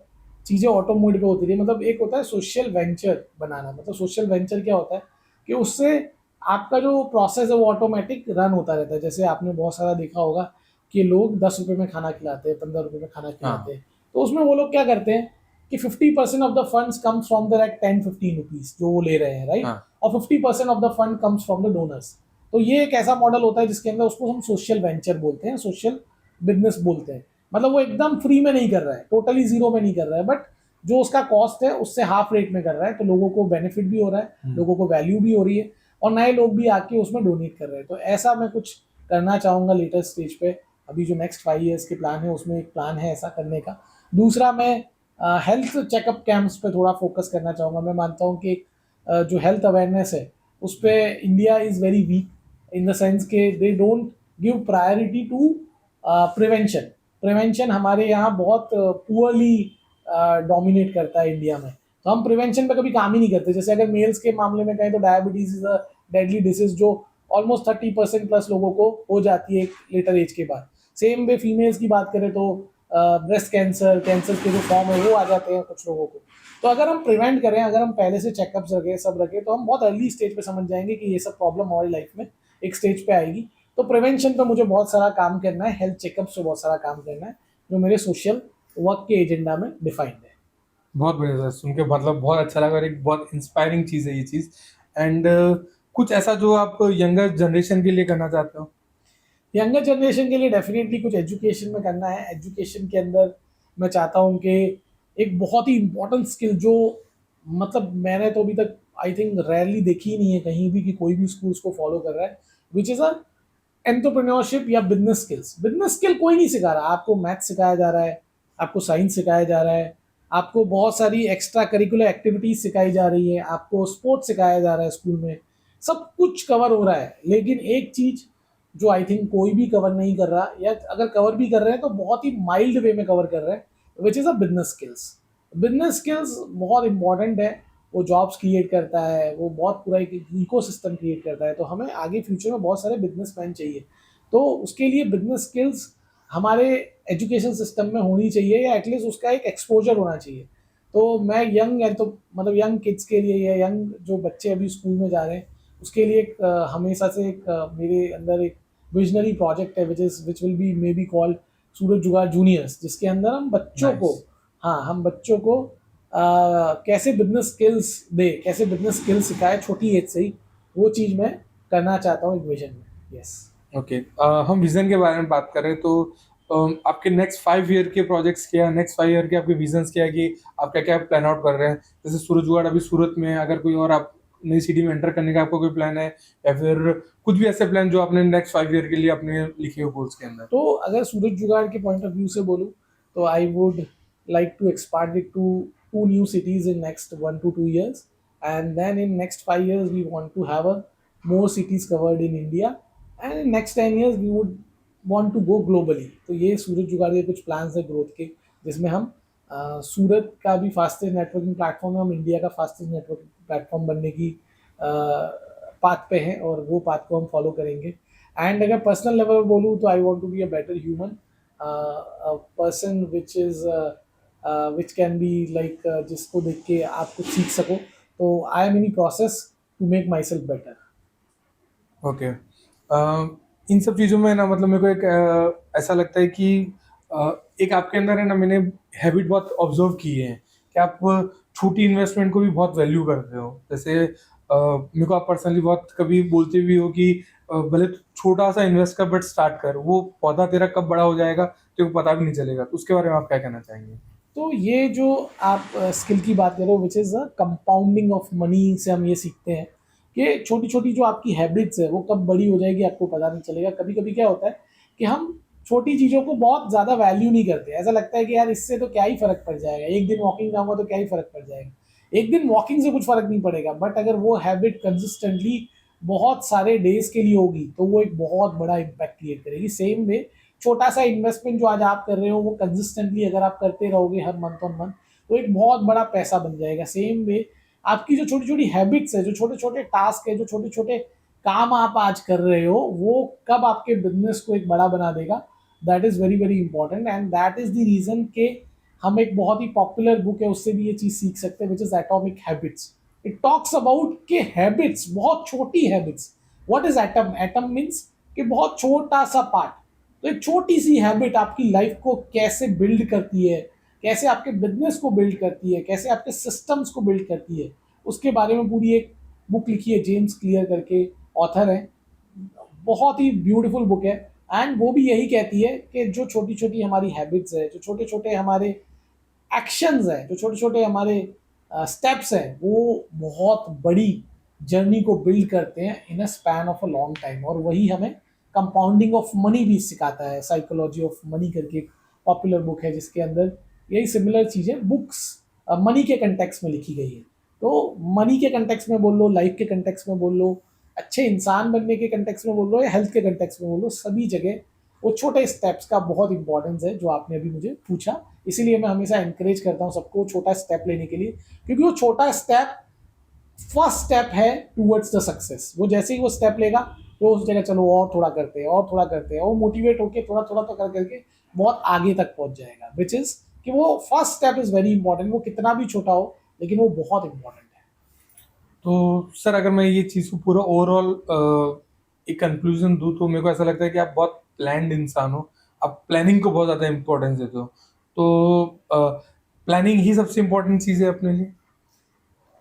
चीज़ें ऑटोमोड पे होती रही। मतलब एक होता है सोशल वेंचर बनाना। मतलब सोशल वेंचर क्या होता है कि उससे आपका जो प्रोसेस है वो ऑटोमेटिक रन होता रहता है। जैसे आपने बहुत सारा देखा होगा कि लोग 10 रुपये में खाना खिलाते हैं, 15 रुपये में खाना खिलाते हाँ, हैं। तो उसमें वो लोग क्या करते हैं कि 50% of the funds comes from the 10-15 rupees जो वो ले रहे हैं, राइट। हाँ। और 50% of the fund comes from the donors. तो ये एक ऐसा मॉडल होता है जिसके अंदर उसको हम सोशल वेंचर बोलते हैं, सोशल बिजनेस बोलते हैं। मतलब वो एकदम फ्री में नहीं कर रहा है, टोटली जीरो में नहीं कर रहा है, बट जो उसका कॉस्ट है उससे हाफ रेट में कर रहा है। तो लोगों को बेनिफिट भी हो रहा है, लोगों को वैल्यू भी हो रही है, और नए लोग भी आके उसमें डोनेट कर रहे हैं। तो ऐसा मैं कुछ करना चाहूँगा लेटेस्ट स्टेज पे। अभी जो नेक्स्ट 5 ईयर्स के प्लान है उसमें एक प्लान है ऐसा करने का। दूसरा, मैं हेल्थ चेकअप कैंप्स पे थोड़ा फोकस करना चाहूँगा। मैं मानता हूँ कि जो हेल्थ अवेयरनेस है उस पर India is very weak, in the sense के they don't give priority to prevention. Prevention हमारे यहाँ बहुत पुअरली डोमिनेट करता है इंडिया में। तो हम प्रिवेंशन पे कभी काम ही नहीं करते। जैसे अगर मेल्स के मामले में कहें तो diabetes is a deadly disease जो ऑलमोस्ट 30% प्लस लोगों को हो जाती है एक लेटर एज के बाद। सेम वे फीमेल्स की बात करें तो ब्रेस्ट कैंसर, कैंसर के जो फॉर्म है वो आ जाते हैं कुछ लोगों को। तो अगर हम प्रिवेंट करें, अगर हम पहले से चेकअप्स रखें, सब रखें, तो हम बहुत अर्ली स्टेज पे समझ जाएंगे कि ये सब प्रॉब्लम हमारी लाइफ में एक स्टेज पे आएगी। तो प्रिवेंशन पे मुझे बहुत सारा काम करना है, हेल्थ चेकअप्स पे बहुत सारा काम करना है, जो मेरे सोशल वर्क के एजेंडा में डिफाइंड है। बहुत बढ़िया सर, सुन के मतलब बहुत अच्छा लगा और एक बहुत इंस्पायरिंग चीज़ है ये चीज़। एंड कुछ ऐसा जो आप यंगर जनरेशन के लिए करना चाहते हो? यंगर जनरेशन के लिए डेफिनेटली कुछ एजुकेशन में करना है। एजुकेशन के अंदर मैं चाहता हूँ कि एक बहुत ही इंपॉर्टेंट स्किल जो मतलब मैंने तो अभी तक आई थिंक रेयरली देखी ही नहीं है कहीं भी कि कोई भी स्कूल उसको फॉलो कर रहा है, विच इज़ अ एंटरप्रेन्योरशिप या बिजनेस स्किल्स। बिजनेस स्किल कोई नहीं सिखा रहा आपको। मैथ सिखाया जा रहा है, आपको साइंस सिखाया जा रहा है, आपको बहुत सारी एक्स्ट्रा करिकुलर एक्टिविटीज सिखाई जा रही है, आपको स्पोर्ट्स सिखाया जा रहा है स्कूल में, सब कुछ कवर हो रहा है। लेकिन एक चीज जो आई थिंक कोई भी कवर नहीं कर रहा, या अगर कवर भी कर रहे हैं तो बहुत ही माइल्ड वे में कवर कर रहे हैं, which is a business skills. Business skills बहुत इंपॉर्टेंट है। वो जॉब्स क्रिएट करता है, वो बहुत पूरा एक इकोसिस्टम क्रिएट करता है। तो हमें आगे फ्यूचर में बहुत सारे बिजनेसमैन चाहिए। तो उसके लिए बिजनेस स्किल्स हमारे एजुकेशन सिस्टम में होनी चाहिए, या एटलीस्ट उसका एक एक्सपोजर होना चाहिए। तो मैं यंग है तो मतलब यंग किड्स के लिए या यंग जो बच्चे अभी स्कूल में जा रहे हैं उसके लिए एक हमेशा से एक मेरे अंदर एक विजनरी प्रोजेक्ट है, which will be may be called Suraj Jugaad juniors, जिसके अंदर हम बच्चों को, नाइस। हाँ, हम बच्चों को कैसे बिजनेस स्किल्स दे, कैसे बिजनेस स्किल्स सिखाए छोटी एज से ही, वो चीज़ मैं करना चाहता हूँ एक विजन में। यस। ओके, हम विज़न के बारे में बात करें तो आपके नेक्स्ट 5 ईयर के प्रोजेक्ट्स क्या है, नेक्स्ट 5 ईयर के आपके विजन्स क्या है कि आप क्या क्या प्लान आउट कर रहे हैं? जैसे सूरज जुगाड़ अभी सूरत में है, अगर कोई और आप नई सिटी में एंटर करने का आपका कोई प्लान है, या फिर कुछ भी ऐसे प्लान जो आपने नेक्स्ट 5 ईयर के लिए अपने लिखे हो गोल्स के अंदर? तो अगर सूरज जुगाड़ के पॉइंट ऑफ व्यू से बोलूँ तो I would like to expand it to 2 new cities in next 1 to 2 years, and then in next 5 years we want to have a more cities covered in India, and in next 10 years we would want to go globally. तो ये सूरज जुगाड़ के कुछ plans है growth के, जिसमें हम सूरत का भी फास्टेस्ट नेटवर्किंग प्लेटफॉर्म है, हम इंडिया का फास्टेस्ट नेटवर्किंग प्लेटफॉर्म बनने की पाथ पे हैं और वो पाथ को हम फॉलो करेंगे. एंड अगर पर्सनल लेवल बोलूँ तो I want to be a better human, person which can be like, जिसको देख के आप कुछ सीख सको. तो I am in process to make myself better. Okay. इन सब चीज़ों में ना, मतलब मेरे को एक ऐसा लगता है कि एक आपके अंदर है ना, मैंने हैबिट बहुत ऑब्जर्व की है कि आप छोटी इन्वेस्टमेंट को भी बहुत वैल्यू करते हो. जैसे मेरे को आप पर्सनली बहुत कभी बोलते भी हो कि भले छोटा सा इन्वेस्ट कर बट स्टार्ट कर, वो पौधा तेरा कब बड़ा हो जाएगा तेरे को पता भी नहीं चलेगा. तो उसके बारे में आप क्या कहना चाहेंगे? तो ये जो आप स्किल की बात कर रहे हो, which is a compounding of money, से हम ये सीखते हैं कि छोटी छोटी जो आपकी हैबिट्स है वो कब बड़ी हो जाएगी आपको पता नहीं चलेगा. कभी कभी क्या होता है कि हम छोटी चीज़ों को बहुत ज़्यादा वैल्यू नहीं करते. ऐसा लगता है कि यार इससे तो क्या ही फ़र्क पड़ जाएगा, एक दिन वॉकिंग जाऊँगा तो क्या ही फ़र्क पड़ जाएगा. एक दिन वॉकिंग से कुछ फ़र्क नहीं पड़ेगा, बट अगर वो हैबिट कंसिस्टेंटली बहुत सारे डेज के लिए होगी तो वो एक बहुत बड़ा इम्पैक्ट क्रिएट करेगी. सेम वे छोटा सा इन्वेस्टमेंट जो आज आप कर रहे हो वो कंसिस्टेंटली अगर आप करते रहोगे हर मंथ ऑन मंथ, तो एक बहुत बड़ा पैसा बन जाएगा. सेम वे आपकी जो छोटी छोटी हैबिट्स है, जो छोटे छोटे टास्क है, जो छोटे छोटे काम आप आज कर रहे हो, वो कब आपके बिजनेस को एक बड़ा बना देगा. That is very very important, and that is the reason के हम एक बहुत ही पॉपुलर बुक है उससे भी ये चीज़ सीख सकते हैं, which is atomic habits. It talks about के हैबिट्स, बहुत छोटी habits. What is atom? Atom means कि बहुत छोटा सा पार्ट. तो एक छोटी सी हैबिट आपकी लाइफ को कैसे बिल्ड करती है, कैसे आपके बिजनेस को बिल्ड करती है, कैसे आपके सिस्टम्स को बिल्ड करती है, उसके बारे में पूरी एक बुक लिखी है. जेम्स क्लियर करके ऑथर है, बहुत ही ब्यूटीफुल बुक है. एंड वो भी यही कहती है कि जो छोटी छोटी हमारी हैबिट्स है, जो छोटे छोटे हमारे एक्शंस हैं, जो छोटे छोटे हमारे स्टेप्स हैं, वो बहुत बड़ी जर्नी को बिल्ड करते हैं in a span of a long time. और वही हमें कंपाउंडिंग ऑफ मनी भी सिखाता है. साइकोलॉजी ऑफ मनी करके एक पॉपुलर बुक है जिसके अंदर यही सिमिलर चीज़ें बुक्स मनी के कंटेक्स्ट में लिखी गई है. तो मनी के कंटेक्स्ट में बोल लो, लाइफ के कंटेक्स्ट में बोल लो, अच्छे इंसान बनने के कंटेक्स्ट में बोल लो, या हेल्थ के कंटेक्स्ट में बोल लो, सभी जगह वो छोटे स्टेप्स का बहुत इंपॉर्टेंस है जो आपने अभी मुझे पूछा. इसीलिए मैं हमेशा इंकरेज करता हूँ सबको छोटा स्टेप लेने के लिए, क्योंकि वो छोटा स्टेप फर्स्ट स्टेप है टूवर्ड्स द सक्सेस. वो जैसे ही वो स्टेप लेगा तो उस जगह चलो और थोड़ा करते हैं और थोड़ा करते हैं, वो मोटिवेट होकर थोड़ा थोड़ा तो कर करके बहुत आगे तक पहुंच जाएगा. विच इज़ कि वो first step is very important. वो कितना भी छोटा हो लेकिन वो बहुत इंपॉर्टेंट है. तो सर, अगर मैं ये चीज़ को पूरा ओवरऑल एक कंक्लूजन दूँ, तो मेरे को ऐसा लगता है कि आप बहुत प्लान्ड इंसान हो. आप प्लानिंग को बहुत ज़्यादा इम्पोर्टेंस देते हो. तो प्लानिंग ही सबसे इम्पोर्टेंट चीज़ है अपने लिए.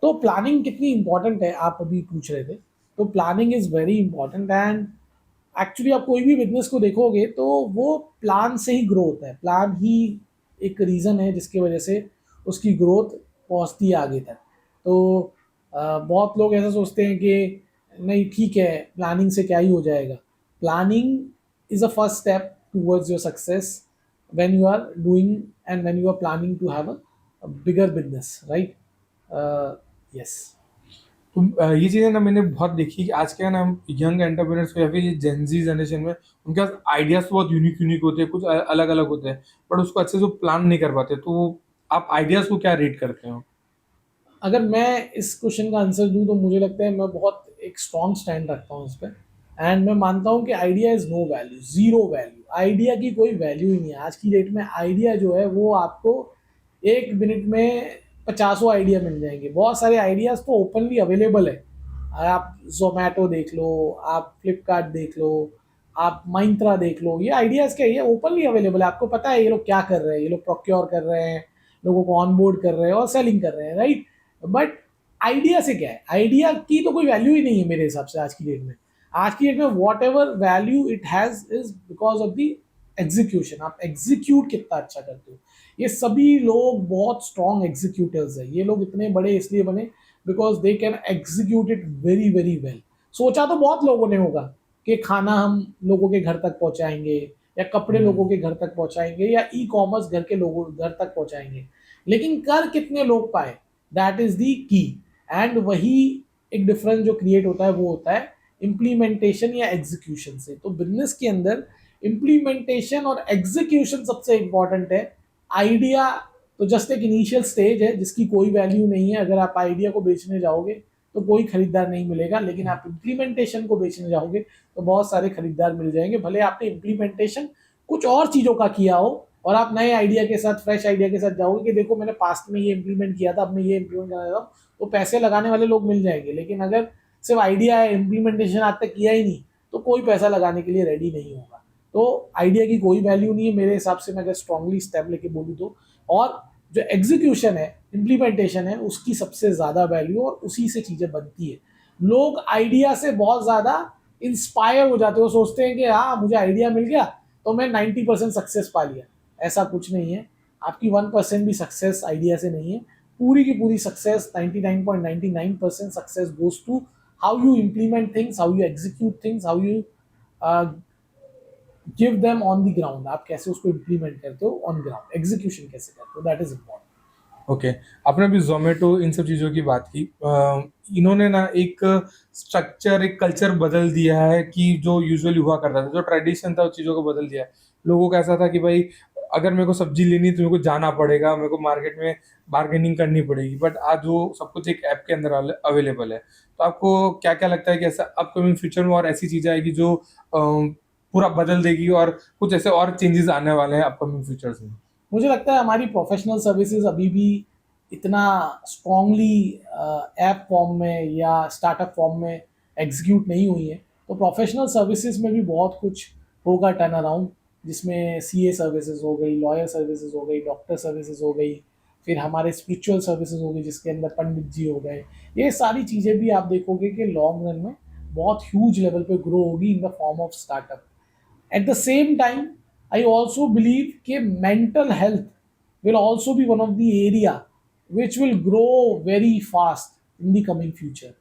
तो प्लानिंग कितनी इंपॉर्टेंट है आप अभी पूछ रहे थे. तो planning is very important, and actually आप कोई भी बिजनेस को देखोगे तो वो प्लान से ही ग्रो होता है. प्लान ही एक रीज़न है जिसकी वजह से उसकी ग्रोथ पहुंचती है आगे तक. तो बहुत लोग ऐसा सोचते हैं कि नहीं ठीक है, प्लानिंग से क्या ही हो जाएगा. Planning is a first step towards your success when you are doing and when you are planning to have a bigger business, right? Yes. तो ये चीज़ें ना मैंने बहुत देखी कि आज के ना यंग एंटरप्रेन्योर्स या फिर जेनजी जनरेशन में उनके पास आइडियाज तो बहुत यूनिक यूनिक होते हैं, कुछ अलग अलग होते हैं, बट उसको अच्छे से प्लान नहीं कर पाते. तो आप आइडियाज को क्या रेट करते हो? अगर मैं इस क्वेश्चन का आंसर दूं तो मुझे लगता है मैं बहुत एक स्ट्रॉन्ग स्टैंड रखता हूँ इस पर. एंड मैं मानता हूँ कि idea is no value, zero value. Idea की कोई वैल्यू ही नहीं है आज की डेट में. आइडिया जो है वो आपको 1 मिनट में 50 आइडिया मिल जाएंगे. बहुत सारे आइडियाज़ तो ओपनली अवेलेबल है. आप जोमेटो देख लो, आप फ्लिपकार्ट देख लो, आप माइंत्रा देख लो. ये आइडियाज़ क्या है, ये ओपनली अवेलेबल है. आपको पता है ये लोग क्या कर रहे हैं. ये लोग प्रोक्योर कर रहे हैं, लोगों को ऑनबोर्ड कर रहे हैं और सेलिंग कर रहे हैं, राइट. बट आइडिया से क्या है, आइडिया की तो कोई वैल्यू ही नहीं है मेरे हिसाब से आज की डेट में. आज की डेट में what ever value it has is because of the execution, आप एग्जीक्यूट कितना अच्छा करते हो। ये सभी लोग बहुत स्ट्रॉन्ग एग्जीक्यूटर्स है। ये लोग इतने बड़े इसलिए बने because they can execute it very very well. सोचा तो बहुत लोगों ने होगा कि खाना हम लोगों के घर तक पहुंचाएंगे, या कपड़े लोगों के घर तक पहुंचाएंगे, या ई कॉमर्स घर के लोगों घर तक पहुंचाएंगे, लेकिन कर कितने लोग पाए, दैट इज दी की। एंड वही एक डिफरेंस जो क्रिएट होता है वो होता है इम्प्लीमेंटेशन या एग्जीक्यूशन से। तो बिजनेस के अंदर इम्प्लीमेंटेशन और एग्जीक्यूशन सबसे इंपॉर्टेंट है। आइडिया तो जस्ट एक इनिशियल स्टेज है जिसकी कोई वैल्यू नहीं है। अगर आप आइडिया को बेचने जाओगे तो कोई खरीदार नहीं मिलेगा, लेकिन आप इम्प्लीमेंटेशन को बेचने जाओगे तो बहुत सारे खरीदार मिल जाएंगे। भले आपने इम्प्लीमेंटेशन कुछ और चीज़ों का किया हो और आप नए आइडिया के साथ, फ्रेश आइडिया के साथ जाओगे कि देखो मैंने पास्ट में ये इम्प्लीमेंट किया था, अब मैं ये इम्प्लीमेंट करना चाहता हूँ, तो पैसे लगाने वाले लोग मिल जाएंगे। लेकिन अगर सिर्फ आइडिया है, इम्प्लीमेंटेशन आज तक किया ही नहीं, तो कोई पैसा लगाने के लिए रेडी नहीं होगा। तो आइडिया की कोई वैल्यू नहीं है मेरे हिसाब से, मैं अगर स्ट्रांगली स्टेप लेके बोलूँ तो। और जो एग्जीक्यूशन है, इम्प्लीमेंटेशन है, उसकी सबसे ज़्यादा वैल्यू और उसी से चीज़ें बनती है। लोग आइडिया से बहुत ज़्यादा इंस्पायर हो जाते हो, सोचते हैं कि हाँ मुझे आइडिया मिल गया तो मैं 90% सक्सेस पा लिया। ऐसा कुछ नहीं है। आपकी 1% भी सक्सेस आइडिया से नहीं है। पूरी की पूरी success, 99.99% success goes to how you implement things, how you execute things, how you give them on the ground. आप कैसे उसको इम्प्लीमेंट करते हो ऑन ग्राउंड, एग्जीक्यूशन कैसे करते हो, दैट इज इम्पॉर्टेंट। ओके, आपने अभी जोमेटो इन सब चीज़ों की बात की। इन्होंने ना एक स्ट्रक्चर, एक कल्चर बदल दिया है कि जो यूजुअली हुआ करता था, जो ट्रेडिशन था, उस चीज़ों को बदल दिया है। लोगों का ऐसा था कि भाई अगर मेरे को सब्जी लेनी है तो मेरे को जाना पड़ेगा, मेरे को मार्केट में बार्गेनिंग करनी पड़ेगी। बट आज वो सब कुछ एक ऐप के अंदर अवेलेबल है। तो आपको क्या क्या लगता है कि ऐसा अपकमिंग फ्यूचर में और ऐसी चीज़ें आएगी जो पूरा बदल देगी, और कुछ ऐसे और चेंजेस आने वाले हैं अपकमिंग फ्यूचर्स में? मुझे लगता है हमारी प्रोफेशनल सर्विसेज अभी भी इतना स्ट्रांगली ऐप फॉर्म में या स्टार्टअप फॉर्म में एग्जीक्यूट नहीं हुई है। तो प्रोफेशनल सर्विसेज में भी बहुत कुछ होगा टर्न अराउंड, जिसमें सीए सर्विसेज हो गई, लॉयर सर्विसेज हो गई, डॉक्टर सर्विसेज हो गई, फिर हमारे स्पिरिचुअल सर्विसेज हो गई जिसके अंदर पंडित जी हो गए। ये सारी चीज़ें भी आप देखोगे कि लॉन्ग रन में बहुत ह्यूज लेवल पे ग्रो होगी in the form of startup. At the same time, I also believe that mental health will also be one of the area which will grow very fast in the coming future.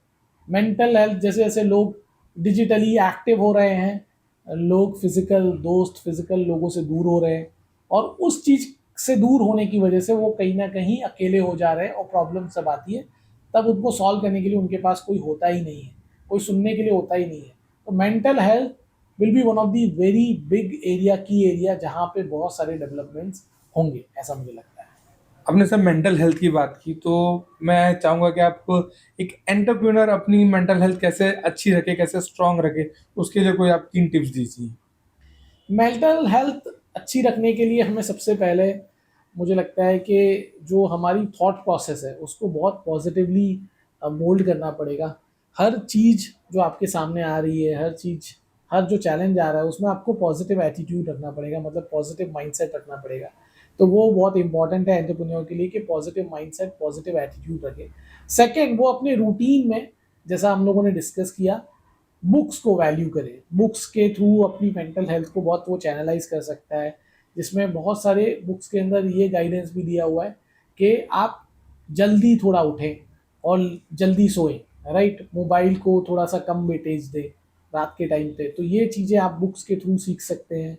Mental health, जैसे जैसे लोग digitally active हो रहे हैं, लोग physical दोस्त, physical लोगों से दूर हो रहे हैं, और उस चीज़ से दूर होने की वजह से वो कहीं ना कहीं अकेले हो जा रहे हैं, और प्रॉब्लम सब आती है तब उनको सॉल्व करने के लिए उनके पास कोई होता ही नहीं है, कोई सुनने के लिए होता ही नहीं है। तो mental health will be one of the very big area, की एरिया, जहाँ पे बहुत सारे डेवलपमेंट्स होंगे, ऐसा मुझे लगता है। आपने सब मेंटल हेल्थ की बात की, तो मैं चाहूँगा कि आप एक एंटरप्रेन्योर अपनी मेंटल हेल्थ कैसे अच्छी रखे, कैसे स्ट्रांग रखे, उसके लिए कोई आप 3 टिप्स दीजिए। मेंटल हेल्थ अच्छी रखने के लिए हमें सबसे पहले, मुझे लगता है कि जो हमारी थॉट प्रोसेस है उसको बहुत पॉजिटिवली मोल्ड करना पड़ेगा। हर चीज़ जो आपके सामने आ रही है, हर चीज़, हर जो चैलेंज आ रहा है उसमें आपको पॉजिटिव एटीट्यूड रखना पड़ेगा, मतलब पॉजिटिव माइंडसेट रखना पड़ेगा। तो वो बहुत इंपॉर्टेंट है एंटरप्रेन्योर के लिए कि पॉजिटिव माइंडसेट, पॉजिटिव एटीट्यूड रखे। सेकंड, वो अपने रूटीन में, जैसा हम लोगों ने डिस्कस किया, बुक्स को वैल्यू करे। बुक्स के थ्रू अपनी मेंटल हेल्थ को बहुत वो चैनलाइज कर सकता है, जिसमें बहुत सारे बुक्स के अंदर ये गाइडेंस भी दिया हुआ है कि आप जल्दी थोड़ा उठें और जल्दी सोएं, राइट। मोबाइल को थोड़ा सा कम वेटेज दें रात के टाइम पे। तो ये चीज़ें आप बुक्स के थ्रू सीख सकते हैं।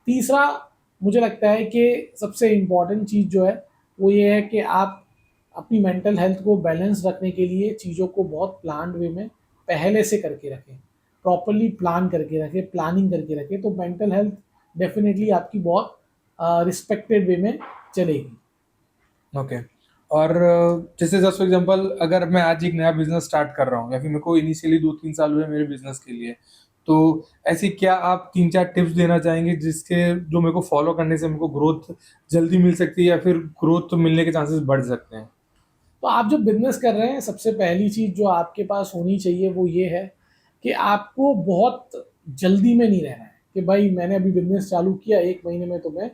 तीसरा, मुझे लगता है कि सबसे इम्पॉर्टेंट चीज़ जो है वो ये है कि आप अपनी मेंटल हेल्थ को बैलेंस रखने के लिए चीज़ों को बहुत प्लान्ड वे में पहले से करके रखें, प्रॉपरली प्लान करके रखें, प्लानिंग करके रखें, तो मेंटल हेल्थ डेफिनेटली आपकी बहुत रिस्पेक्टेड वे में चलेगी। ओके। और जैसे जस्ट फॉर एग्जांपल, अगर मैं आज एक नया बिजनेस स्टार्ट कर रहा हूँ, या फिर मेरे को इनिशियली 2-3 साल हुए मेरे बिजनेस के लिए, तो ऐसी क्या आप 3-4 टिप्स देना चाहेंगे जिसके जो मेरे को फॉलो करने से मेरे को ग्रोथ जल्दी मिल सकती है, या फिर ग्रोथ मिलने के चांसेस बढ़ सकते हैं? तो आप जब बिजनेस कर रहे हैं, सबसे पहली चीज़ जो आपके पास होनी चाहिए वो ये है कि आपको बहुत जल्दी में नहीं रहना है कि भाई मैंने अभी बिजनेस चालू किया, 1 महीने में तो मैं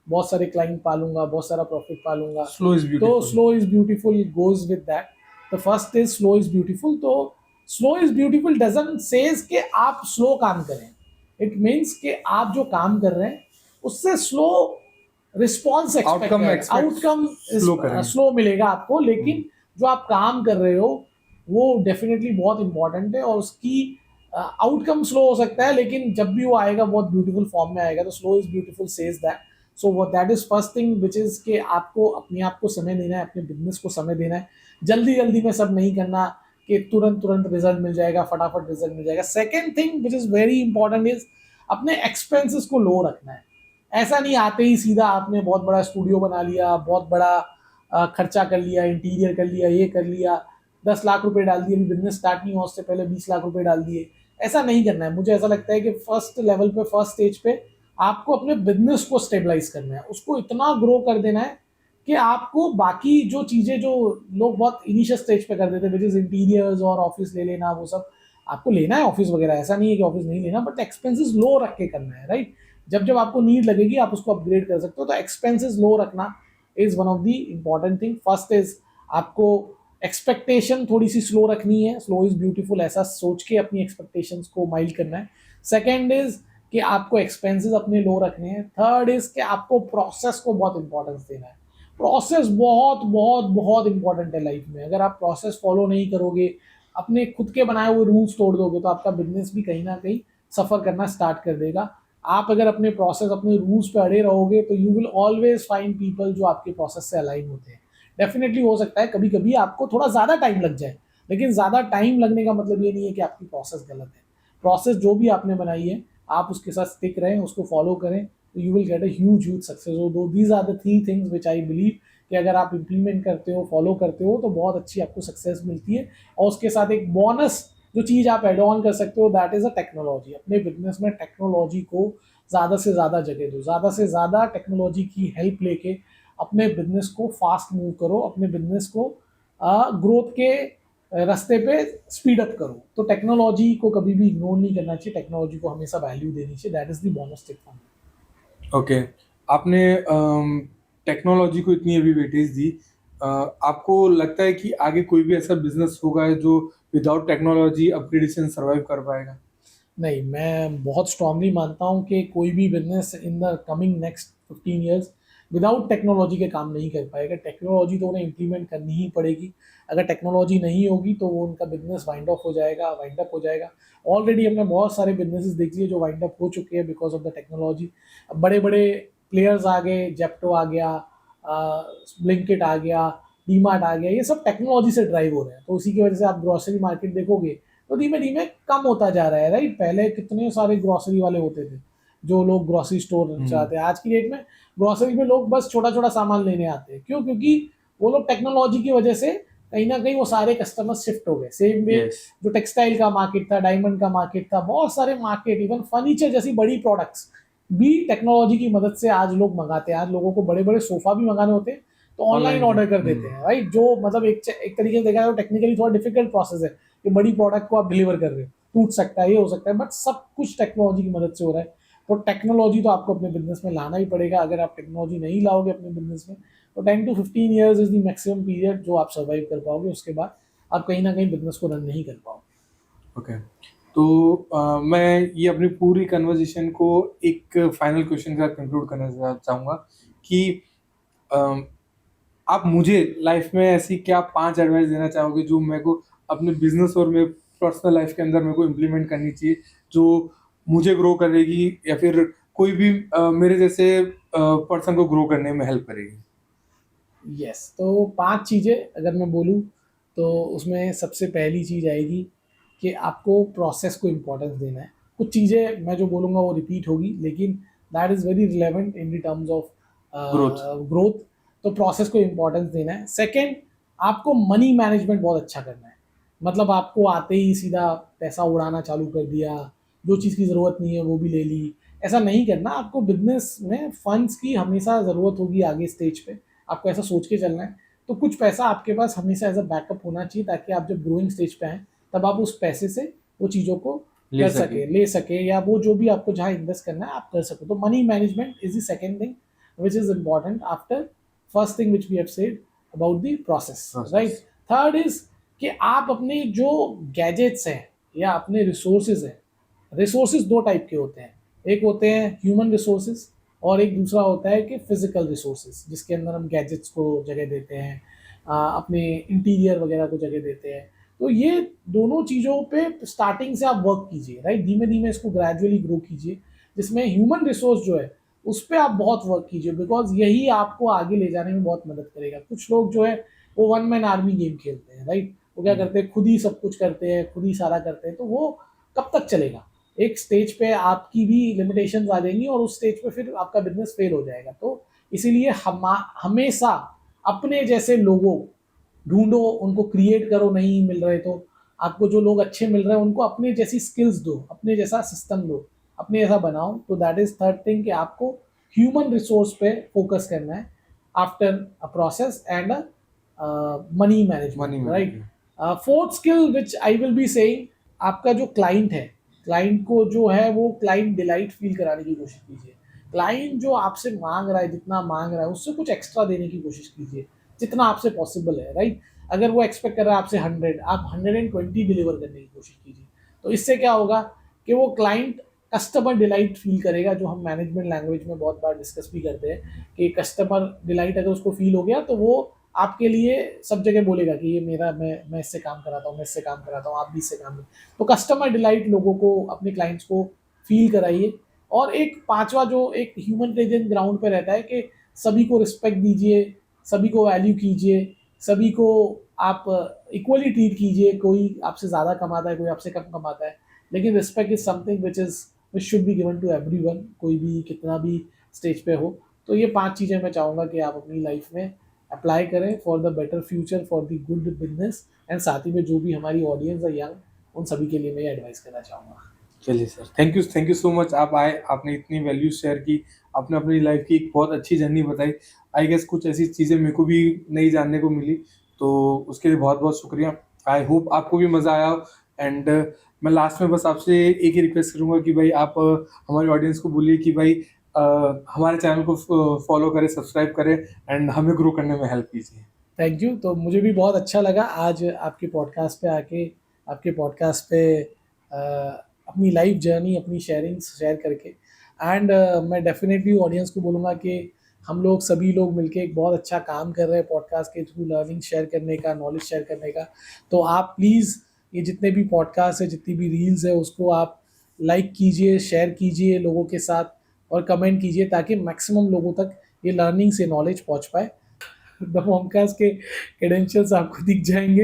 बहुत सारे क्लाइंट पालूंगा, बहुत सारा प्रॉफिट पालूंगा। स्लो इज तो beautiful. Slow is beautiful goes with that. The first is slow is beautiful. तो slow is beautiful doesn't says कि आप स्लो काम करें। इट मीन्स कि आप जो काम कर रहे हैं उससे स्लो रिस्पॉन्स एक्सपेक्ट Outcome कर, expect आउटकम slow करेंगे। स्लो मिलेगा आपको, लेकिन जो आप काम कर रहे हो वो डेफिनेटली बहुत इंपॉर्टेंट है, और उसकी आउटकम स्लो हो सकता है, लेकिन जब भी वो आएगा बहुत ब्यूटीफुल फॉर्म में आएगा। तो slow is beautiful says that. So वो that is first thing which is कि आपको अपने आप को समय देना है, अपने बिजनेस को समय देना है। जल्दी जल्दी में सब नहीं करना कि तुरंत तुरंत रिजल्ट मिल जाएगा, फटाफट रिजल्ट मिल जाएगा। Second thing which is very important is अपने एक्सपेंसेस को लो रखना है। ऐसा नहीं आते ही सीधा आपने बहुत बड़ा स्टूडियो बना लिया, बहुत बड़ा खर्चा कर लिया, इंटीरियर कर लिया, ये कर लिया, 10 लाख रुपए डाल दिए, अभी बिजनेस स्टार्ट नहीं हुआ उससे पहले 20 लाख रुपए डाल दिए। ऐसा नहीं करना है। मुझे ऐसा लगता है कि फर्स्ट लेवल पे, फर्स्ट स्टेज पे आपको अपने बिजनेस को स्टेबलाइज करना है, उसको इतना ग्रो कर देना है कि आपको बाकी जो चीज़ें जो लोग बहुत इनिशियल स्टेज पे कर देते हैं, विच इज इंटीरियर्स और ऑफिस ले लेना, वो सब आपको लेना है ऑफिस वगैरह, ऐसा नहीं है कि ऑफिस नहीं लेना, बट एक्सपेंसेस लो रख के करना है, राइट। जब जब आपको नीड लगेगी आप उसको अपग्रेड कर सकते हो। तो एक्सपेंसेस लो रखना is one of the important thing. First is आपको एक्सपेक्टेशन थोड़ी सी स्लो रखनी है, स्लो इज ब्यूटीफुल, ऐसा सोच के अपनी एक्सपेक्टेशंस को माइल्ड करना है। सेकेंड इज कि आपको एक्सपेंसेस अपने लो रखने हैं। थर्ड इज कि आपको प्रोसेस को बहुत इंपॉर्टेंस देना है। प्रोसेस बहुत बहुत बहुत इंपॉर्टेंट है लाइफ में। अगर आप प्रोसेस फॉलो नहीं करोगे, अपने खुद के बनाए हुए रूल्स तोड़ दोगे, तो आपका बिजनेस भी कहीं ना कहीं सफ़र करना स्टार्ट कर देगा। आप अगर अपने प्रोसेस, अपने रूल्स पे अड़े रहोगे, तो you will always find people जो आपके प्रोसेस से अलाइन होते हैं। डेफिनेटली हो सकता है कभी कभी आपको थोड़ा ज़्यादा टाइम लग जाए, लेकिन ज़्यादा टाइम लगने का मतलब ये नहीं है कि आपकी प्रोसेस गलत है। प्रोसेस जो भी आपने बनाई है, आप उसके साथ स्टिक रहें, उसको फॉलो करें, तो you will get a huge huge success. दो these are the three things which I believe कि अगर आप इम्प्लीमेंट करते हो, फॉलो करते हो, तो बहुत अच्छी आपको सक्सेस मिलती है। और उसके साथ एक बोनस जो चीज़ आप एड ऑन कर सकते हो, दैट इज़ अ टेक्नोलॉजी। अपने बिजनेस में टेक्नोलॉजी को ज़्यादा से ज़्यादा जगह दो, ज़्यादा से ज़्यादा टेक्नोलॉजी की हेल्प लेके अपने बिजनेस को फास्ट मूव करो, अपने बिजनेस को ग्रोथ के रास्ते पे स्पीड अप करो। तो टेक्नोलॉजी को कभी भी इग्नोर नहीं करना चाहिए, टेक्नोलॉजी को हमेशा वैल्यू देनी चाहिए। That is the bonus tip for me. Okay, आपने टेक्नोलॉजी को इतनी अभी वेटेज दी। आपको लगता है कि आगे कोई भी ऐसा बिजनेस होगा जो विदाउट टेक्नोलॉजी अपग्रेडेशन सर्वाइव कर पाएगा? नहीं, मैं बहुत स्ट्रांगली मानता हूँ कि कोई भी business in the coming next 15 years without technology के काम नहीं कर पाएगा। टेक्नोलॉजी तो उन्हें इम्प्लीमेंट करनी ही पड़ेगी। अगर टेक्नोलॉजी नहीं होगी तो वो उनका बिजनेस वाइंड ऑफ हो जाएगा, वाइंड अप हो जाएगा। ऑलरेडी हमने बहुत सारे बिजनेसेस देख लिए जो वाइंड अप हो चुके हैं बिकॉज ऑफ द टेक्नोलॉजी। बड़े बड़े प्लेयर्स आ गए, जेप्टो आ गया, ब्लिंकिट आ गया, डीमार्ट आ गया, ये सब टेक्नोलॉजी से ड्राइव हो रहे हैं। तो उसी की वजह से आप ग्रोसरी मार्केट देखोगे तो धीमे धीमे कम होता जा रहा है, राइट। पहले कितने सारे ग्रोसरी वाले होते थे जो लोग ग्रोसरी स्टोर चलाते हैं। आज की डेट में ग्रोसरी में लोग बस छोटा छोटा सामान लेने आते हैं। क्यों? क्योंकि वो लोग टेक्नोलॉजी की वजह से कहीं ना कहीं वो सारे कस्टमर शिफ्ट हो गए। Same way Yes. जो टेक्सटाइल का मार्केट था, डायमंड का मार्केट था, बहुत सारे मार्केट, इवन फर्नीचर जैसी बड़ी प्रोडक्ट्स भी टेक्नोलॉजी की मदद से आज लोग मंगाते हैं। आज लोगों को बड़े बड़े सोफा भी मंगाने होते हैं तो ऑनलाइन ऑनलाइन ऑर्डर कर देते हैं, राइट। जो मतलब एक तरीके से देखा जाए तो टेक्निकली थोड़ा डिफिकल्ट प्रोसेस है कि बड़ी प्रोडक्ट को आप डिलीवर कर रहे हो, टूट सकता है, ये हो सकता है, बट सब कुछ टेक्नोलॉजी की मदद से हो रहा है। तो टेक्नोलॉजी तो आपको अपने बिजनेस में लाना ही पड़ेगा। अगर आप टेक्नोलॉजी नहीं लाओगे अपने बिजनेस में, तो 10 to 15 years is the maximum period जो आप सर्वाइव कर पाओगे। उसके बाद आप कहीं ना कहीं बिजनेस को रन नहीं कर पाओगे। ओके, तो मैं ये अपनी पूरी कन्वर्सेशन को एक फाइनल क्वेश्चन के साथ कंक्लूड करना चाहूँगा कि आप मुझे लाइफ में ऐसी क्या 5 एडवाइस देना चाहोगे जो मेरे को अपने बिजनेस और मेरे पर्सनल लाइफ के अंदर मेरे को इम्प्लीमेंट करनी चाहिए, जो मुझे ग्रो करेगी या फिर कोई भी मेरे जैसे पर्सन को ग्रो करने में हेल्प करेगी? यस, तो 5 चीज़ें अगर मैं बोलूँ तो उसमें सबसे पहली चीज़ आएगी कि आपको प्रोसेस को इम्पोर्टेंस देना है। कुछ चीज़ें मैं जो बोलूँगा वो रिपीट होगी, लेकिन that is very relevant in the terms of growth. Growth. तो प्रोसेस को इम्पोर्टेंस देना है। सेकंड, आपको मनी मैनेजमेंट बहुत अच्छा करना है। मतलब आपको आते ही सीधा पैसा उड़ाना चालू कर दिया, जो चीज़ की ज़रूरत नहीं है वो भी ले ली, ऐसा नहीं करना। आपको बिजनेस में फंड्स की हमेशा ज़रूरत होगी आगे स्टेज पे, आपको ऐसा सोच के चलना है। तो कुछ पैसा आपके पास हमेशा एज अ बैकअप होना चाहिए, ताकि आप जब ग्रोइंग स्टेज पे आएँ तब आप उस पैसे से वो चीज़ों को ले सके, या वो जो भी आपको जहाँ इन्वेस्ट करना है आप कर सको। तो money management is the second thing which is important after first thing which we have said about the process, right. Third is कि आप अपने जो गैजेट्स हैं या अपने रिसोर्सेज हैं, रिसोर्सेज दो टाइप के होते हैं। एक होते हैं ह्यूमन रिसोर्सेज और एक दूसरा होता है कि फिजिकल रिसोर्सेज, जिसके अंदर हम गैजेट्स को जगह देते हैं, अपने इंटीरियर वगैरह को जगह देते हैं। तो ये दोनों चीज़ों पे स्टार्टिंग से आप वर्क कीजिए, राइट, धीमे धीमे इसको ग्रेजुअली ग्रो कीजिए, जिसमें ह्यूमन रिसोर्स जो है उस पर आप बहुत वर्क कीजिए, बिकॉज यही आपको आगे ले जाने में बहुत मदद करेगा। कुछ लोग जो है वो वन मैन आर्मी गेम खेलते हैं, राइट, वो क्या करते हैं, खुद ही सब कुछ करते हैं, खुद ही सारा करते हैं, तो वो कब तक चलेगा? एक स्टेज पे आपकी भी लिमिटेशंस आ जाएंगी और उस स्टेज पे फिर आपका बिजनेस फेल हो जाएगा। तो इसीलिए हमेशा अपने जैसे लोगों ढूंढो, उनको क्रिएट करो, नहीं मिल रहे तो आपको जो लोग अच्छे मिल रहे हैं उनको अपने जैसी स्किल्स दो, अपने जैसा सिस्टम दो, अपने जैसा बनाओ। तो दैट इज थर्ड थिंग कि आपको ह्यूमन रिसोर्स पे फोकस करना है after a process and money management, right. Fourth skill which I will be saying, आपका जो क्लाइंट है, क्लाइंट को जो है वो क्लाइंट डिलाइट फील कराने की कोशिश कीजिए। क्लाइंट जो आपसे मांग रहा है, जितना मांग रहा है उससे कुछ एक्स्ट्रा देने की कोशिश कीजिए, जितना आपसे पॉसिबल है, राइट। अगर वो एक्सपेक्ट कर रहा है आपसे 100, आप 120 डिलीवर करने की कोशिश कीजिए। तो इससे क्या होगा कि वो क्लाइंट कस्टमर डिलाइट फील करेगा, जो हम मैनेजमेंट लैंग्वेज में बहुत बार डिस्कस भी करते हैं कि कस्टमर डिलाइट अगर उसको फील हो गया तो वो आपके लिए सब जगह बोलेगा कि ये मेरा, मैं इससे काम कराता हूँ, मैं इससे काम कराता हूँ, आप भी इससे काम करें। तो कस्टमर डिलाइट लोगों को, अपने क्लाइंट्स को फील कराइए। और एक पांचवा जो एक ह्यूमन प्रेजेंस ग्राउंड पे रहता है कि सभी को रिस्पेक्ट दीजिए, सभी को वैल्यू कीजिए, सभी को आप इक्वली ट्रीट कीजिए। कोई आपसे ज़्यादा कमाता है, कोई आपसे कम कमाता है, लेकिन respect is something which should be given to everyone, कोई भी कितना भी स्टेज पे हो। तो ये 5 चीज़ें मैं चाहूँगा कि आप अपनी लाइफ में अप्लाई करें for the better future, for the good business. And साथ ही में जो भी हमारी ऑडियंस है यंग, उन सभी के लिए मैं एडवाइस करना चाहूँगा। चलिए sir, thank you so much. आप आए, आपने इतनी वैल्यू शेयर की, आपने अपनी लाइफ की एक बहुत अच्छी जर्नी बताई। आई गेस कुछ ऐसी चीज़ें मेरे को भी नई जानने को मिली, तो उसके लिए बहुत बहुत शुक्रिया। आई होप आपको भी मज़ा आया हो। एंड मैं लास्ट में बस आपसे एक ही रिक्वेस्ट करूँगा कि भाई आप हमारी ऑडियंस को बोलिए कि भाई हमारे चैनल को फॉलो करें, सब्सक्राइब करें एंड हमें ग्रो करने में हेल्प कीजिए। Thank you. तो मुझे भी बहुत अच्छा लगा आज आपके पॉडकास्ट पे आके, आपके पॉडकास्ट पे अपनी लाइफ जर्नी, अपनी शेयरिंग्स शेयर करके। एंड मैं डेफिनेटली ऑडियंस को बोलूँगा कि हम लोग सभी लोग मिलके एक बहुत अच्छा काम कर रहे हैं पॉडकास्ट के थ्रू, लर्निंग शेयर करने का, नॉलेज शेयर करने का। तो आप प्लीज़ ये जितने भी पॉडकास्ट है, जितनी भी रील्स है, उसको आप लाइक कीजिए, शेयर कीजिए लोगों के साथ, और कमेंट कीजिए, ताकि मैक्सिमम लोगों तक ये लर्निंग से नॉलेज पहुँच पाए। द मॉमकास्ट के क्रेडेंशियल्स आपको दिख जाएंगे,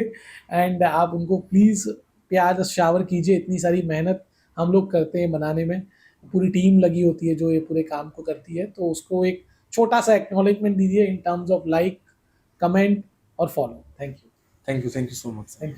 एंड आप उनको प्लीज़ प्यार शावर कीजिए। इतनी सारी मेहनत हम लोग करते हैं बनाने में, पूरी टीम लगी होती है जो ये पूरे काम को करती है, तो उसको एक छोटा सा एक्नॉलेजमेंट दीजिए in terms of like, comment और follow. Thank you thank you so much. Thank you.